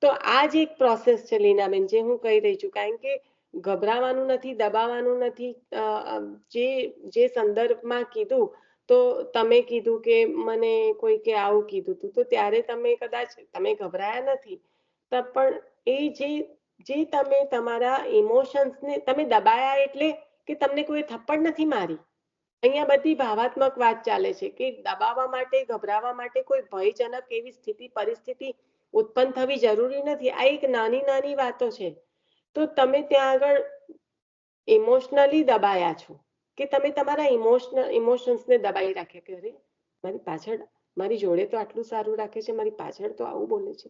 તો આ જ એક પ્રોસેસ છે લીનાબેન, જે હું કહી રહી છું. કારણ કે ગભરાવાનું નથી, દબાવવાનું નથી. જે સંદર્ભમાં કીધું, તો તમે કીધું કે મને કોઈકે આવું કીધું હતું, તો ત્યારે તમે કદાચ તમે ગભરાયા નથી, પણ એ જે તમે તમારા ઇમોશન્સને તમે દબાયા, એટલે કે તમને કોઈ થપ્પડ નથી મારી. અહીંયા બધી ભાવાત્મક વાત ચાલે છે કે દબાવવા માટે, ગભરાવા માટે કોઈ ભયજનક એવી સ્થિતિ, પરિસ્થિતિ ઉત્પન્ન થવી જરૂરી નથી. આ એક નાની નાની વાતો છે. તો તમે ત્યાં આગળ ઇમોશનલી દબાયા છો, કે તમે તમારા ઇમોશન્સને દબાઈ રાખ્યા કે અરે મારી પાછળ, મારી જોડે તો આટલું સારું રાખે છે, મારી પાછળ તો આવું બોલે છે.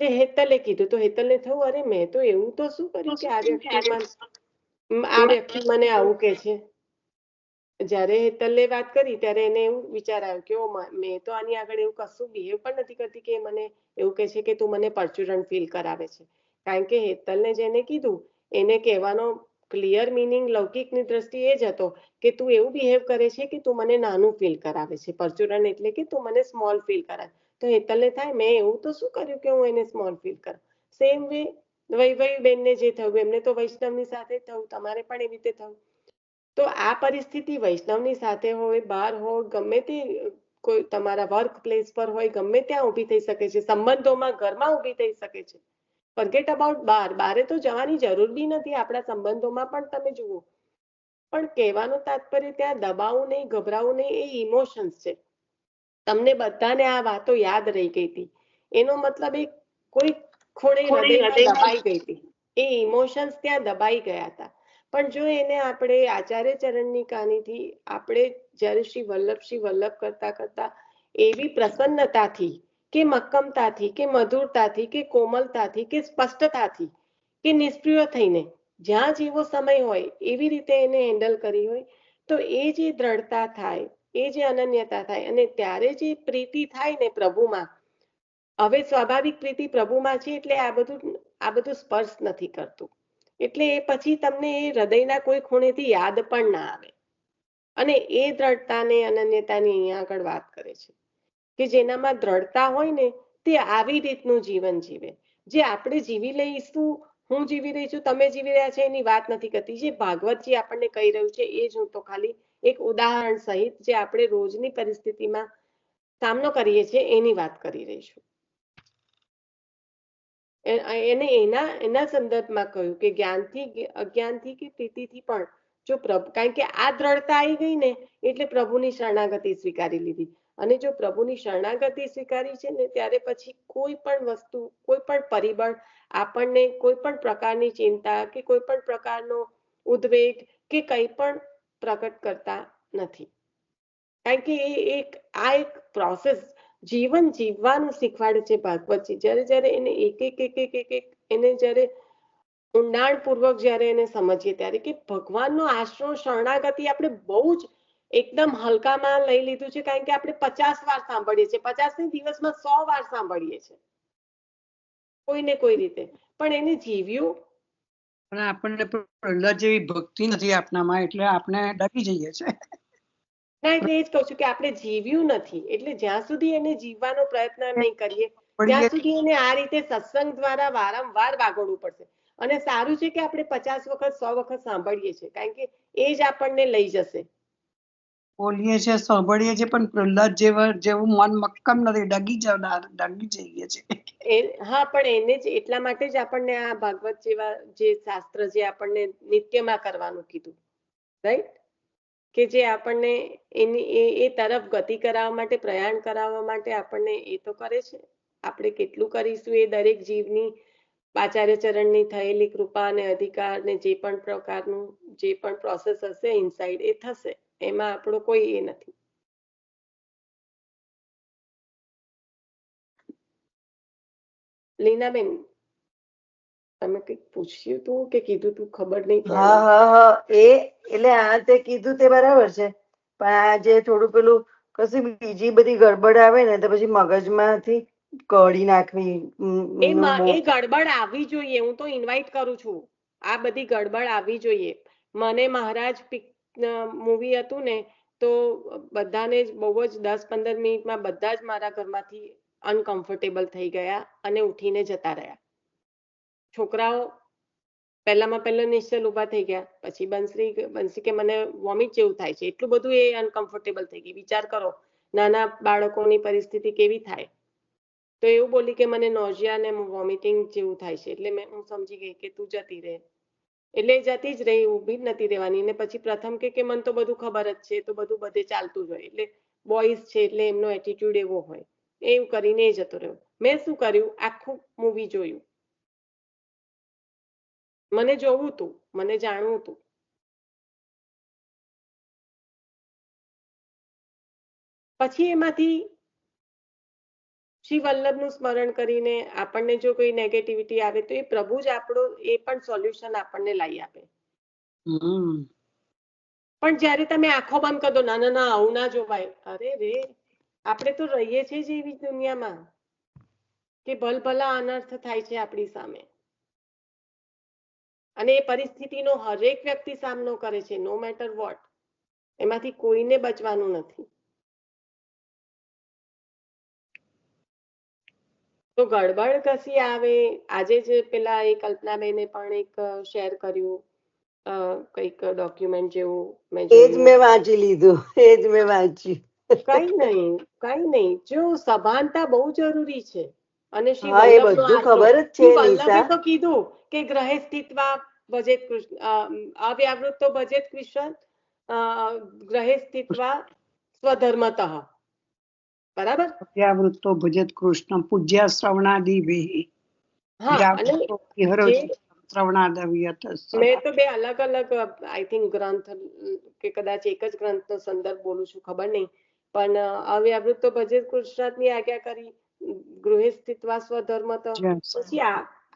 તે હેતલે કીધું, તો હેતલને થયું અરે મેં તો એવું તો શું કર્યું કે આ વ્યક્તિ મને આવું કે છે. જ્યારે હેતલે વાત કરી ત્યારે એને એવું વિચાર આવ્યો કે ઓ મેં તો આની આગળ એવું કશું બિહેવ પણ નથી કરતી કે મને એવું કહે છે કે તું મને પરચુરણ ફીલ કરાવે છે. કારણ કે હેતલને જેને કીધું એને કહેવાનો ક્લિયર મિનિંગ લૌકિકની દ્રષ્ટિએ એ જ હતો કે તું એવું બિહેવ કરે છે કે તું મને નાનું ફીલ કરાવે છે. પરચુરણ એટલે કે તું મને સ્મોલ ફીલ કરાવે. તો હેતલને થાય મેં એવું તો શું કર્યું કે હું એને સ્મોલ ફીલ કરું. સેમ વે વૈભવી બેનને જે થયું, એમને તો વૈષ્ણવની સાથે થયું, તમારે પણ એવી રીતે થયું. તો આ પરિસ્થિતિ વૈષ્ણવની સાથે હોય, બહાર હોય, ગમે તે કોઈ તમારા વર્ક પ્લેસ પર હોય, ગમે ત્યાં ઊભી થઈ શકે છે. સંબંધોમાં, ઘરમાં ઊભી થઈ શકે છે. ફર્ગેટ અબાઉટ બારે તો જવાની જરૂર બી નથી. આપણા સંબંધોમાં પણ તમે જુઓ. પણ કહેવાનું તાત્પર્ય ત્યાં દબાવું નહીં, ગભરાવું નહીં, એ ઇમોશન્સ છે. તમને બધાને આ વાતો યાદ રહી ગઈ હતી. એનો મતલબ એ કોઈ ખૂણે હૃદયમાં દબાઈ ગઈ હતી. એ ઇમોશન્સ ત્યાં દબાઈ ગયા હતા. પણ જો એને આપણે આચાર્ય ચરણની કહાનીથી આપણે જ્યારે શ્રી વલ્લભ કરતા કરતા એવી પ્રસન્નતાથી કે મક્કમતાથી કે મધુરતાથી કે કોમલતાથી કે સ્પષ્ટતાથી કે નિષ્ક્રિય થઈને જ્યાં જેવો સમય હોય એવી રીતે એને હેન્ડલ કરી હોય, તો એ જે દ્રઢતા થાય, એ જે અનન્યતા થાય, અને ત્યારે જે પ્રીતિ થાય ને પ્રભુમાં, હવે સ્વાભાવિક પ્રીતિ પ્રભુમાં છે એટલે આ બધું સ્પર્શ નથી કરતું. એટલે એ પછી તમને એ હૃદયના કોઈ ખૂણેથી યાદ પણ ના આવે. અને એ દ્રઢતાને, અનન્યતાની અહીંયા આગળ વાત કરે છે કે જેનામાં દ્રઢતા હોય ને, તે આવી રીતનું જીવન જીવે. જે આપણે જીવી લઈશું, હું જીવી રહી છું, તમે જીવી રહ્યા છે, એની વાત નથી કરતી. જે ભાગવતજી આપણને કહી રહ્યું છે એ જ હું તો ખાલી એક ઉદાહરણ સહિત જે આપણે રોજની પરિસ્થિતિમાં સામનો કરીએ છીએ એની વાત કરી રહી છું. એને એના સંદર્ભમાં કહ્યું કે જ્ઞાનથી, અજ્ઞાનથી કે પ્રીતિથી પણ જો પ્રભુ, કારણ કે આ દ્રઢતા આવી ગઈ ને એટલે પ્રભુની શરણાગતિ સ્વીકારી લીધી. અને જો પ્રભુની શરણાગતિ સ્વીકારી છે ને, ત્યારે પછી કોઈ પણ વસ્તુ, કોઈ પણ પરિબળ આપણને કોઈ પણ પ્રકારની ચિંતા કે કોઈ પણ પ્રકારનો ઉદ્વેગ કે કંઈ પણ પ્રકટ કરતા નથી. કારણ કે આ એક પ્રોસેસ, જીવન જીવવાનું શીખવાડે છે ભાગવતજી. જ્યારે એને એક એને જ્યારે ઊંડાણપૂર્વક જ્યારે એને સમજીએ ત્યારે કે ભગવાનનો આશરો, શરણાગતિ આપણે બહુ જ એકદમ હલકામાં લઈ લીધું છે. કારણ કે આપણે 50 વાર સાંભળીએ છીએ, 50 દિવસમાં 100 વાર સાંભળીએ છીએ કોઈને કોઈ રીતે, પણ એને જીવ્યું. અને આપણને પ્રહલાદ જેવી ભક્તિ નથી આપનામાં, એટલે આપણે ડરી જઈએ છીએ. ના, એટલે એ જ કહું છું કે આપણે જીવ્યું નથી. એટલે જ્યાં સુધી એને જીવવાનો પ્રયત્ન નહીં કરીએ ત્યાં સુધી એને આ રીતે સત્સંગ દ્વારા વારંવાર વાગોડવું પડશે. અને સારું છે કે આપણે 50 વખત 100 વખત સાંભળીએ છીએ, કારણ કે એ જ આપણને લઈ જશે. બોલીએ છીએ, સાંભળીએ છીએ, પણ પ્રહલાદ જેવું મન મક્કમ નથી, ડગી જઈએ છીએ. હા, પણ એને જ એટલા માટે જ આપણને આ ભાગવત જેવા જે શાસ્ત્ર જે આપણને નિત્યમાં કરવાનું કીધું, રાઈટ, કે જે આપણને એ તરફ ગતિ કરાવવા માટે, પ્રયાણ કરાવવા માટે આપણને એ તો કરે છે. આપણે કેટલું કરીશું એ દરેક જીવની આચાર્ય ચરણની થયેલી કૃપા અને અધિકાર ને જે પણ પ્રકારનું જે પણ પ્રોસેસ હશે ઇનસાઇડ, એ થશે. એમાં આપણો કોઈ એ નથી. લીનાબેન, તમે કંઈક પૂછ્યું તું કે કીધું તું, ખબર નહીં પડી. હા, એટલે આ તે કીધું તે બરાબર છે પણ આ જે થોડું પેલું કશી બીજી બધી ગડબડ આવે ને તો પછી મગજમાંથી કાઢી નાખવી એ ગડબડ આવવી જોઈએ. હું તો ઇન્વાઇટ કરું છું, આ બધી ગડબડ આવવી જોઈએ. મને મહારાજ મૂવી હતું ને, તો બધાને જ બહુ જ 10-15 મિનિટમાં બધા જ મારા ઘરમાંથી અનકમ્ફર્ટેબલ થઈ ગયા અને ઉઠીને જતા રહ્યા. છોકરાઓ પહેલા નિશ્ચલ ઉભા થઈ ગયા, પછી બંસી કે મને વોમિટ જેવું થાય છે. એટલું બધું એ અનકમ્ફર્ટેબલ થઈ ગઈ. વિચાર કરો નાના બાળકોની પરિસ્થિતિ કેવી થાય. તો એવું બોલી કે મને નોઝિયા ને વોમિટિંગ જેવું થાય છે. એટલે હું સમજી ગઈ કે તું જતી રહે. એટલે જતી જ રહી, ઊભી જ નથી રહેવાની. ને પછી પ્રથમ કે મને તો બધું ખબર જ છે, તો બધું બધે ચાલતું જ હોય. એટલે બોયઝ છે એટલે એમનો એટીટ્યુડ એવો હોય. એવું કરીને જતો રહ્યો. મેં શું કર્યું, આખું મૂવી જોયું. મને જોવું હતું, મને જાણવું હતું. પછી એમાંથી શ્રી વલ્લભનું સ્મરણ કરીને આપણને જો કોઈ નેગેટિવિટી આવે તો એ પ્રભુ જ આપણો એ પણ સોલ્યુશન આપણને લાવી આપે. પણ જ્યારે તમે આંખો બંધ કરી દો, ના ના ના આવું ના જોવાય, અરે રે, આપણે તો રહીએ છીએ જ એવી દુનિયામાં કે ભલભલા અનર્થ થાય છે આપણી સામે. અને એ પરિસ્થિતિનો હરેક વ્યક્તિ સામનો કરે છે, નો મેટર વોટ. એમાંથી કોઈને બચવાનું નથી. તો ગડબડ કશી આવે. આજે જ પેલા એ કલ્પનાબેને પણ એક શેર કર્યું, કઈક ડોક્યુમેન્ટ જેવું મેં જોયું. મેં વાંચી લીધું, મેં વાંચ્યું. કઈ નહીં. જો સભાનતા બહુ જરૂરી છે. અને શ્રી હા, એ બધું ખબર જ છે વલ્લભે નિશા. તો કીધું કે ગ્રહે સ્થિત્વા ભજેત કૃષ્ણ, અવ્યાવૃત્તો ભજેત કૃષ્ણ, ગ્રહે સ્થિત્વા સ્વધર્મતઃ. બરાબર. અવ્યાવૃત્તો ભજેત કૃષ્ણ પૂજ્યા શ્રવણાદિભિઃ. હા, અને શ્રવણાદવ્યત. મેં તો બે અલગ અલગ આઈ થિંક ગ્રંથ કે કદાચ એક જ ગ્રંથનો સંદર્ભ બોલું છું, ખબર નહીં. પણ અવ્યાવૃત્તો ભજેત કૃષ્ણની આજ્ઞા કરી, ગૃહે સ્થિત્વા સ્વધર્મતઃ. પછી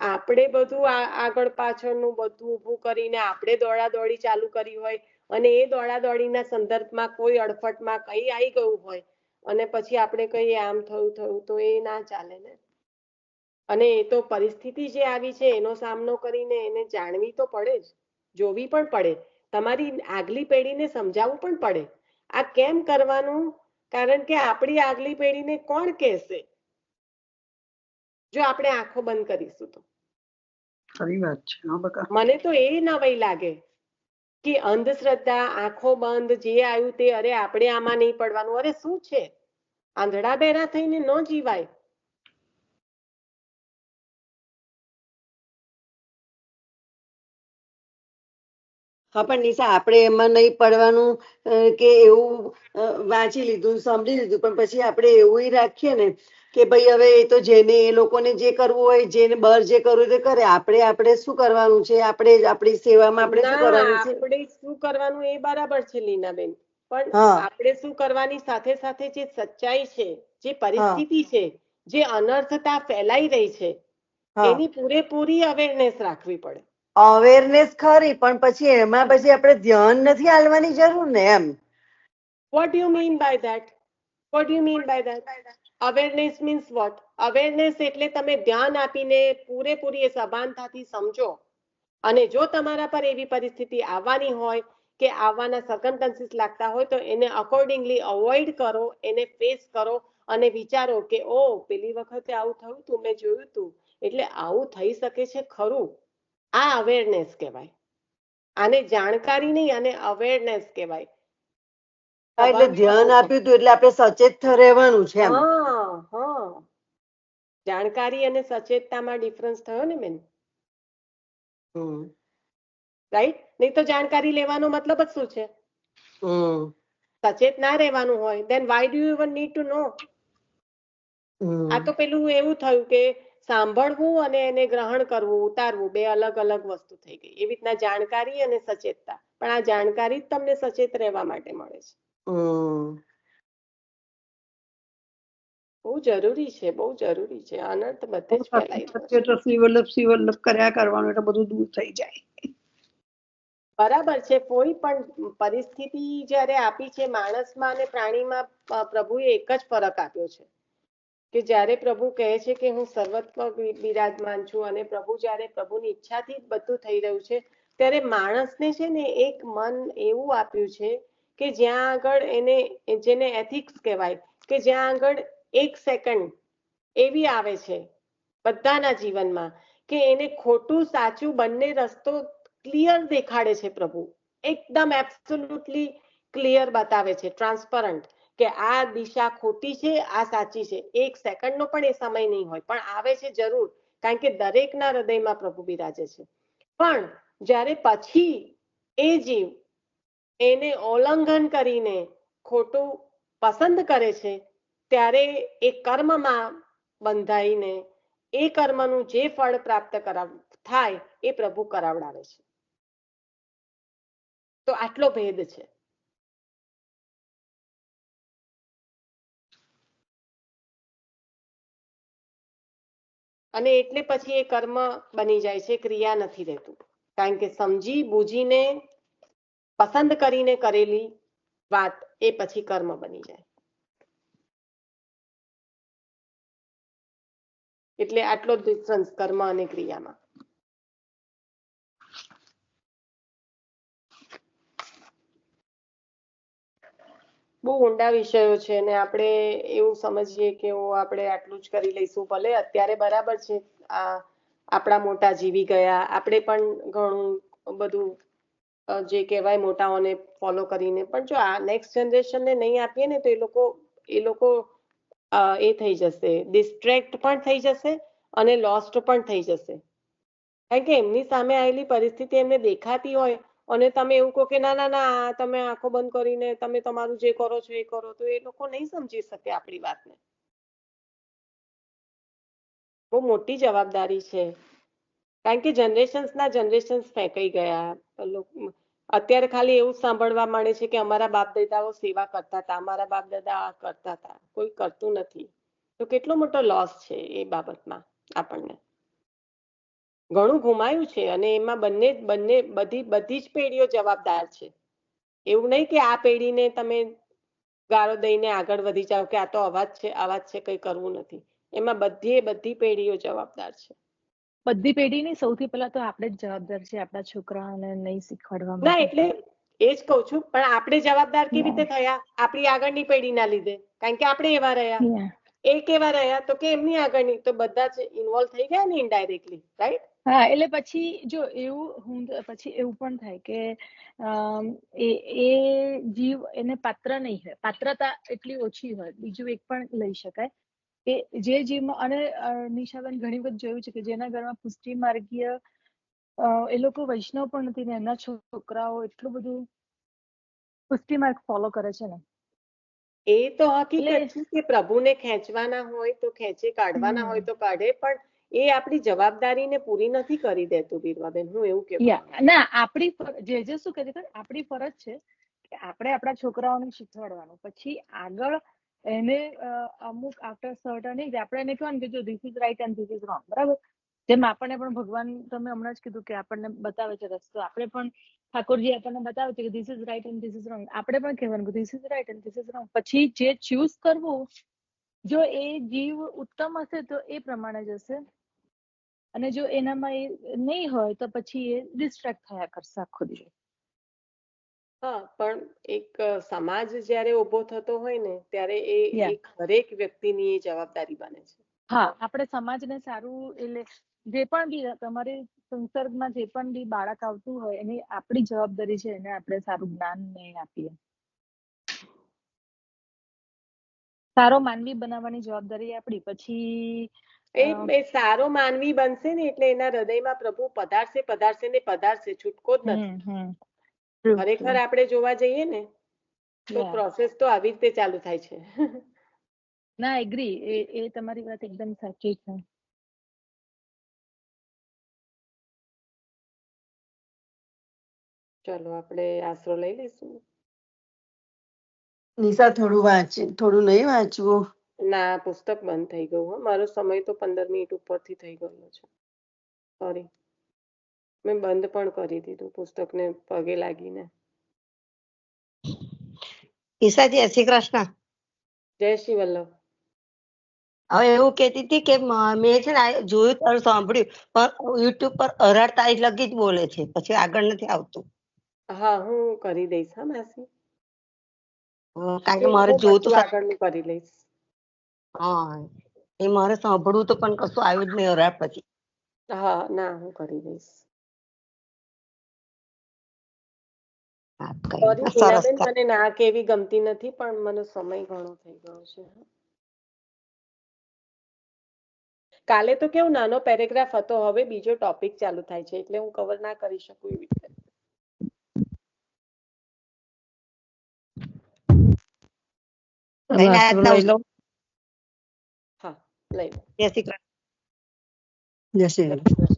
આપણે બધું આગળ પાછળનું બધું ઊભું કરીને આપણે દોડાદોડી ચાલુ કરી હોય, અને એ દોડાદોડીના સંદર્ભમાં કોઈ અડફટમાં કઈ આવી ગયું હોય, અને પછી આપણે કહીએ આમ થયું, તો એ ના ચાલે ને. અને એ તો પરિસ્થિતિ જે આવી છે એનો સામનો કરીને એને જાણવી તો પડે જ, જોવી પણ પડે. તમારી આગલી પેઢીને સમજાવવું પણ પડે આ કેમ કરવાનું. કારણ કે આપણી આગલી પેઢીને કોણ કહેશે જો આપણે આંખો બંધ કરીશું તો. ખરી વાત છે. મને તો એ નવાઈ લાગે કે અંધશ્રદ્ધા, આંખો બંધ, જે આવ્યું તે, અરે આપણે આમાં નહીં પડવાનું. અરે શું છે, આંધળા બહેરા થઈને ન જીવાય. હા, પણ નિશા આપણે એમાં નહીં પડવાનું કે એવું વાંચી લીધું, સમજી લીધું, પણ પછી આપણે એવું રાખીએ ને કે ભાઈ હવે એ તો જેને એ લોકોને જે કરવું હોય, જેને બહાર જે કરવું તે કરે, આપણે શું કરવાનું છે, આપણે આપણી સેવામાં આપણે શું કરવાનું છે. આપણે શું કરવાનું એ બરાબર છે લીનાબેન, પણ આપણે શું કરવાની સાથે સાથે જે સચ્ચાઈ છે, જે પરિસ્થિતિ છે, જે અનર્થતા ફેલાઈ રહી છે, એની પૂરેપૂરી અવેરનેસ રાખવી પડે. અવેરનેસ ખરી, પણ પછી એમાં પછી આપણે ધ્યાન નથી આલવાની જરૂર ને એમ. What do you mean by that? What do you mean by that? Awareness means what? Awareness એટલે તમે ધ્યાન આપીને પૂરેપૂરી એ સભાનતાથી સમજો, અને જો તમારા પર એવી પરિસ્થિતિ આવવાની હોય કે આવવાના સર્કમસ્ટન્સીસ લાગતા હોય તો એને અકોર્ડિંગલી અવોઇડ કરો, એને ફેસ કરો અને વિચારો કે ઓ પેલી વખતે આવું થયું તું, મેં જોયું તું, એટલે આવું થઈ શકે છે ખરું. આ અવેરનેસ કહેવાય. આને જાણકારી નહીં, આને અવેરનેસ કહેવાય. એટલે ધ્યાન આપ્યું હતું એટલે આપણે સચેત રહેવાનું છે એમ. જાણકારી અને સચેતતામાં ડિફરન્સ થયો ને બેન. રાઈટ? નહીં તો જાણકારી લેવાનો મતલબ જ શું છે? સચેત ના રહેવાનું હોય then why do you even need to know? આ તો પેલું એવું થયું કે સાંભળવું અને એને ગ્રહણ કરવું, ઉતારવું બે અલગ અલગ વસ્તુ થઈ ગઈ. એવી રીતના જાણકારી અને સચેતતા, પણ આ જાણકારી જ તમને સચેત રહેવા માટે મળે છે. બહુ જરૂરી છે, બહુ જરૂરી છે. અનર્થ બધે જ ફેલાઈ રહ્યો છે. શ્રી વલ્લભ કર્યા કરવાનું એટલે બધું દૂર થઈ જાય. બરાબર છે. કોઈ પણ પરિસ્થિતિ જ્યારે આપી છે માણસમાં અને પ્રાણીમાં, પ્રભુએ એક જ ફરક આપ્યો છે કે જ્યારે પ્રભુ કહે છે કે હું સર્વત્ર બિરાજમાન છું અને પ્રભુ જ્યારે પ્રભુની ઈચ્છાથી જ બધું થઈ રહ્યું છે, ત્યારે માણસને છે ને એક મન એવું આપ્યું છે કે જ્યાં આગળ એને, જેને એથિક્સ કહેવાય, કે જ્યાં આગળ એક સેકન્ડ એવી આવે છે બધાના જીવનમાં કે એને ખોટું સાચું બંને રસ્તો ક્લિયર દેખાડે છે. પ્રભુ એકદમ એબ્સોલ્યુટલી ક્લિયર બતાવે છે, ટ્રાન્સપરન્ટ, કે આ દિશા ખોટી છે, આ સાચી છે. એક સેકન્ડનો પણ એ સમય નહીં હોય, પણ આવે છે જરૂર, કારણ કે દરેકના હૃદયમાં પ્રભુ બિરાજે છે. પણ જ્યારે પછી એ જીવ એને ઉલ્લંઘન કરીને ખોટું પસંદ કરે છે, ત્યારે એ કર્મમાં બંધાઈને એ કર્મનું જે ફળ પ્રાપ્ત થાય એ પ્રભુ કરાવડાવે છે. તો આટલો ભેદ છે. અને એટલે પછી એ કર્મ બની જાય છે, ક્રિયા નથી રહેતું, કારણ કે સમજી બૂજીને પસંદ કરીને કરેલી વાત એ પછી કર્મ બની જાય. એટલે આટલો જ ડિફરન્સ કર્મ અને ક્રિયામાં. બહુ ઊંડા વિષયો છે અને આપણે એવું સમજીએ કે આપણે આટલું જ કરી લઈશું. ભલે અત્યારે બરાબર છે, આપણા મોટા જીવી ગયા, આપણે પણ ઘણું બધું જે કહેવાય મોટાઓને ફોલો કરીને, પણ જો આ નેક્સ્ટ જનરેશનને નહીં આપીએ ને તો એ લોકો એ થઈ જશે, ડિસ્ટ્રેક્ટ પણ થઈ જશે અને લોસ્ટ પણ થઈ જશે. કારણ કે એમની સામે આવેલી પરિસ્થિતિ એમને દેખાતી હોય અને તમે એવું કહો કે ના ના ના તમે આંખો બંધ કરીને તમે તમારું જે કરો છો એ કરો, તો એ લોકો નહીં સમજી શકે આપણી વાતને. બહુ મોટી જવાબદારી છે, કારણ કે જનરેશન્સ ફેંકાઈ ગયા. અત્યારે ખાલી એવું સાંભળવા મળે છે કે અમારા બાપ દાદાઓ સેવા કરતા હતા, અમારા બાપ દાદા આ કરતા હતા, કોઈ કરતું નથી. તો કેટલો મોટો લોસ છે એ બાબતમાં. આપણને ઘણું ગુમાયું છે અને એમાં બધી જ પેઢીઓ જવાબદાર છે. એવું નહીં કે આ પેઢીને તમે ગાળો દઈને આગળ વધી જાઓ કે આ તો અવાજ છે, કંઈ કરવું નથી. એમાં બધી પેઢીઓ જવાબદાર છે. બધી પેઢીની સૌથી પહેલા તો આપણે જ જવાબદાર છે આપણા છોકરાઓને નહીં શીખવાડવા ના, માટે. એટલે એ જ કહું છું, પણ આપણે જવાબદાર કેવી રીતે થયા? આપણી આગળની પેઢીના લીધે, કારણ કે આપણે એવા રહ્યા. એ કેવા રહ્યા તો કે એમની આગળની, તો બધા જ ઇન્વોલ્વ થઈ ગયા ને ઇનડાયરેક્ટલી, રાઈટ? હા, એટલે પછી જો પછી એવું પણ થાય કે એ જીવ એને પાત્ર નહીં હોય, પાત્રતા એટલી ઓછી હોય. બીજું એક પણ લઈ શકાય કે જે જીવમાં, અને નિશાબેન ઘણી વખત જોયું છે કે જેના ઘરમાં પુષ્ટિ માર્ગીય એ લોકો વૈષ્ણવ પણ નથી ને એમના છોકરાઓ એટલું બધું પુષ્ટિ માર્ગ ફોલો કરે છે ને, એ તો હકીકત છે કે પ્રભુને ખેંચવાના હોય તો ખેંચે, કાઢવાના હોય તો કાઢે, પણ એ આપણી જવાબદારીને પૂરી નથી કરી દેતું. બીરવાબેન, હું એવું કહેવા ના, આપણી જે શું કહે છે, આપણી ફરજ છે કે આપણે આપણા છોકરાઓને શીખવાડવાનું. પછી આગળ એને અમુક આફ્ટર સર્ટન એજ આપણે એને કહેવાનું કે જો this is right and this is wrong, બરાબર? જેમ આપણને પણ ભગવાન, તમે હમણાં જ કીધું કે આપણને બતાવે છે રસ્તો, આપણે પણ ઠાકોરજી આપણને બતાવે છે કે this is right and this is wrong. આપણે પણ કહેવાનું કે this is right and this is wrong. પછી જે ચૂઝ કરવું, જો એ જીવ ઉત્તમ હશે તો એ પ્રમાણે જશે, અને જો એનામાં એ નહીં હોય તો પછી એ ડિસ્ટ્રેક્ટ થયા કરશે આખો દિવસ. હા, પણ એક સમાજ જ્યારે ઉભો થતો હોય ને ત્યારે એ દરેક વ્યક્તિની એ જવાબદારી બને છે. હા, આપણે સમાજને સારું, એટલે જે પણ બી તમારી સંસર્ગમાં જે પણ બી બાળક આવતું હોય એની આપણી જવાબદારી છે એને આપણે સારું જ્ઞાન ને આપીએ. સારો માનવી બનાવવાની જવાબદારી આપણી. પછી એ સારો માનવી બનશે ને એટલે એના હૃદયમાં પ્રભુ પધારશે ને પધારશે, છૂટકો જ નથી. ખરેખર આપણે જોવા જઈએ ને તો પ્રોસેસ તો આવી રીતે ચાલુ થાય છે. ના, એગ્રી, એ તમારી વાત એકદમ સાચી છે. ચલો આપણે આશરો લઈ લઈશું. નિશા, થોડું નહીં વાંચવું? ના, પુસ્તક બંધ થઈ ગયું. મારો સમય તો 15 મિનિટ ઉપરથી થઈ ગયો છે. સોરી. મેં બંધ પણ કરી દીધું પુસ્તકને પગે લાગીને. ઈશાજી, જય શ્રી કૃષ્ણ. જય શ્રી વલ્લભ. હવે એવું કેતી હતી કે મેં છે ને જોયું તારું સાંભળ્યું પણ યુટ્યુબ પર અઢાર તારીખ લગી જ બોલે છે, પછી આગળ નથી આવતું. હા, હું કરી દઈશ. હા માસી, કારણ કે મારે જોવું તો આગળનું કરી લઈશ. હા, એ મારે સાંભળવું તો પણ કશું આવ્યું જ નહીં અઢાર પછી. હા, ના, હું કરી દઈશ. હા, કઈ સોરી નહીં. સરસ. હિનાબેન, મને ના કેવી ગમતી નથી, પણ મને સમય ઘણો થઈ ગયો છે. કાલે તો કેવું નાનો પેરેગ્રાફ હતો, હવે બીજો ટોપિક ચાલુ થાય છે, એટલે હું કવર ના કરી શકું એવી રીતે. કઈ ના, આજના લઈ લો. હા, લઈ લો. જય શ્રી કૃષ્ણ. જય શ્રી કૃષ્ણ.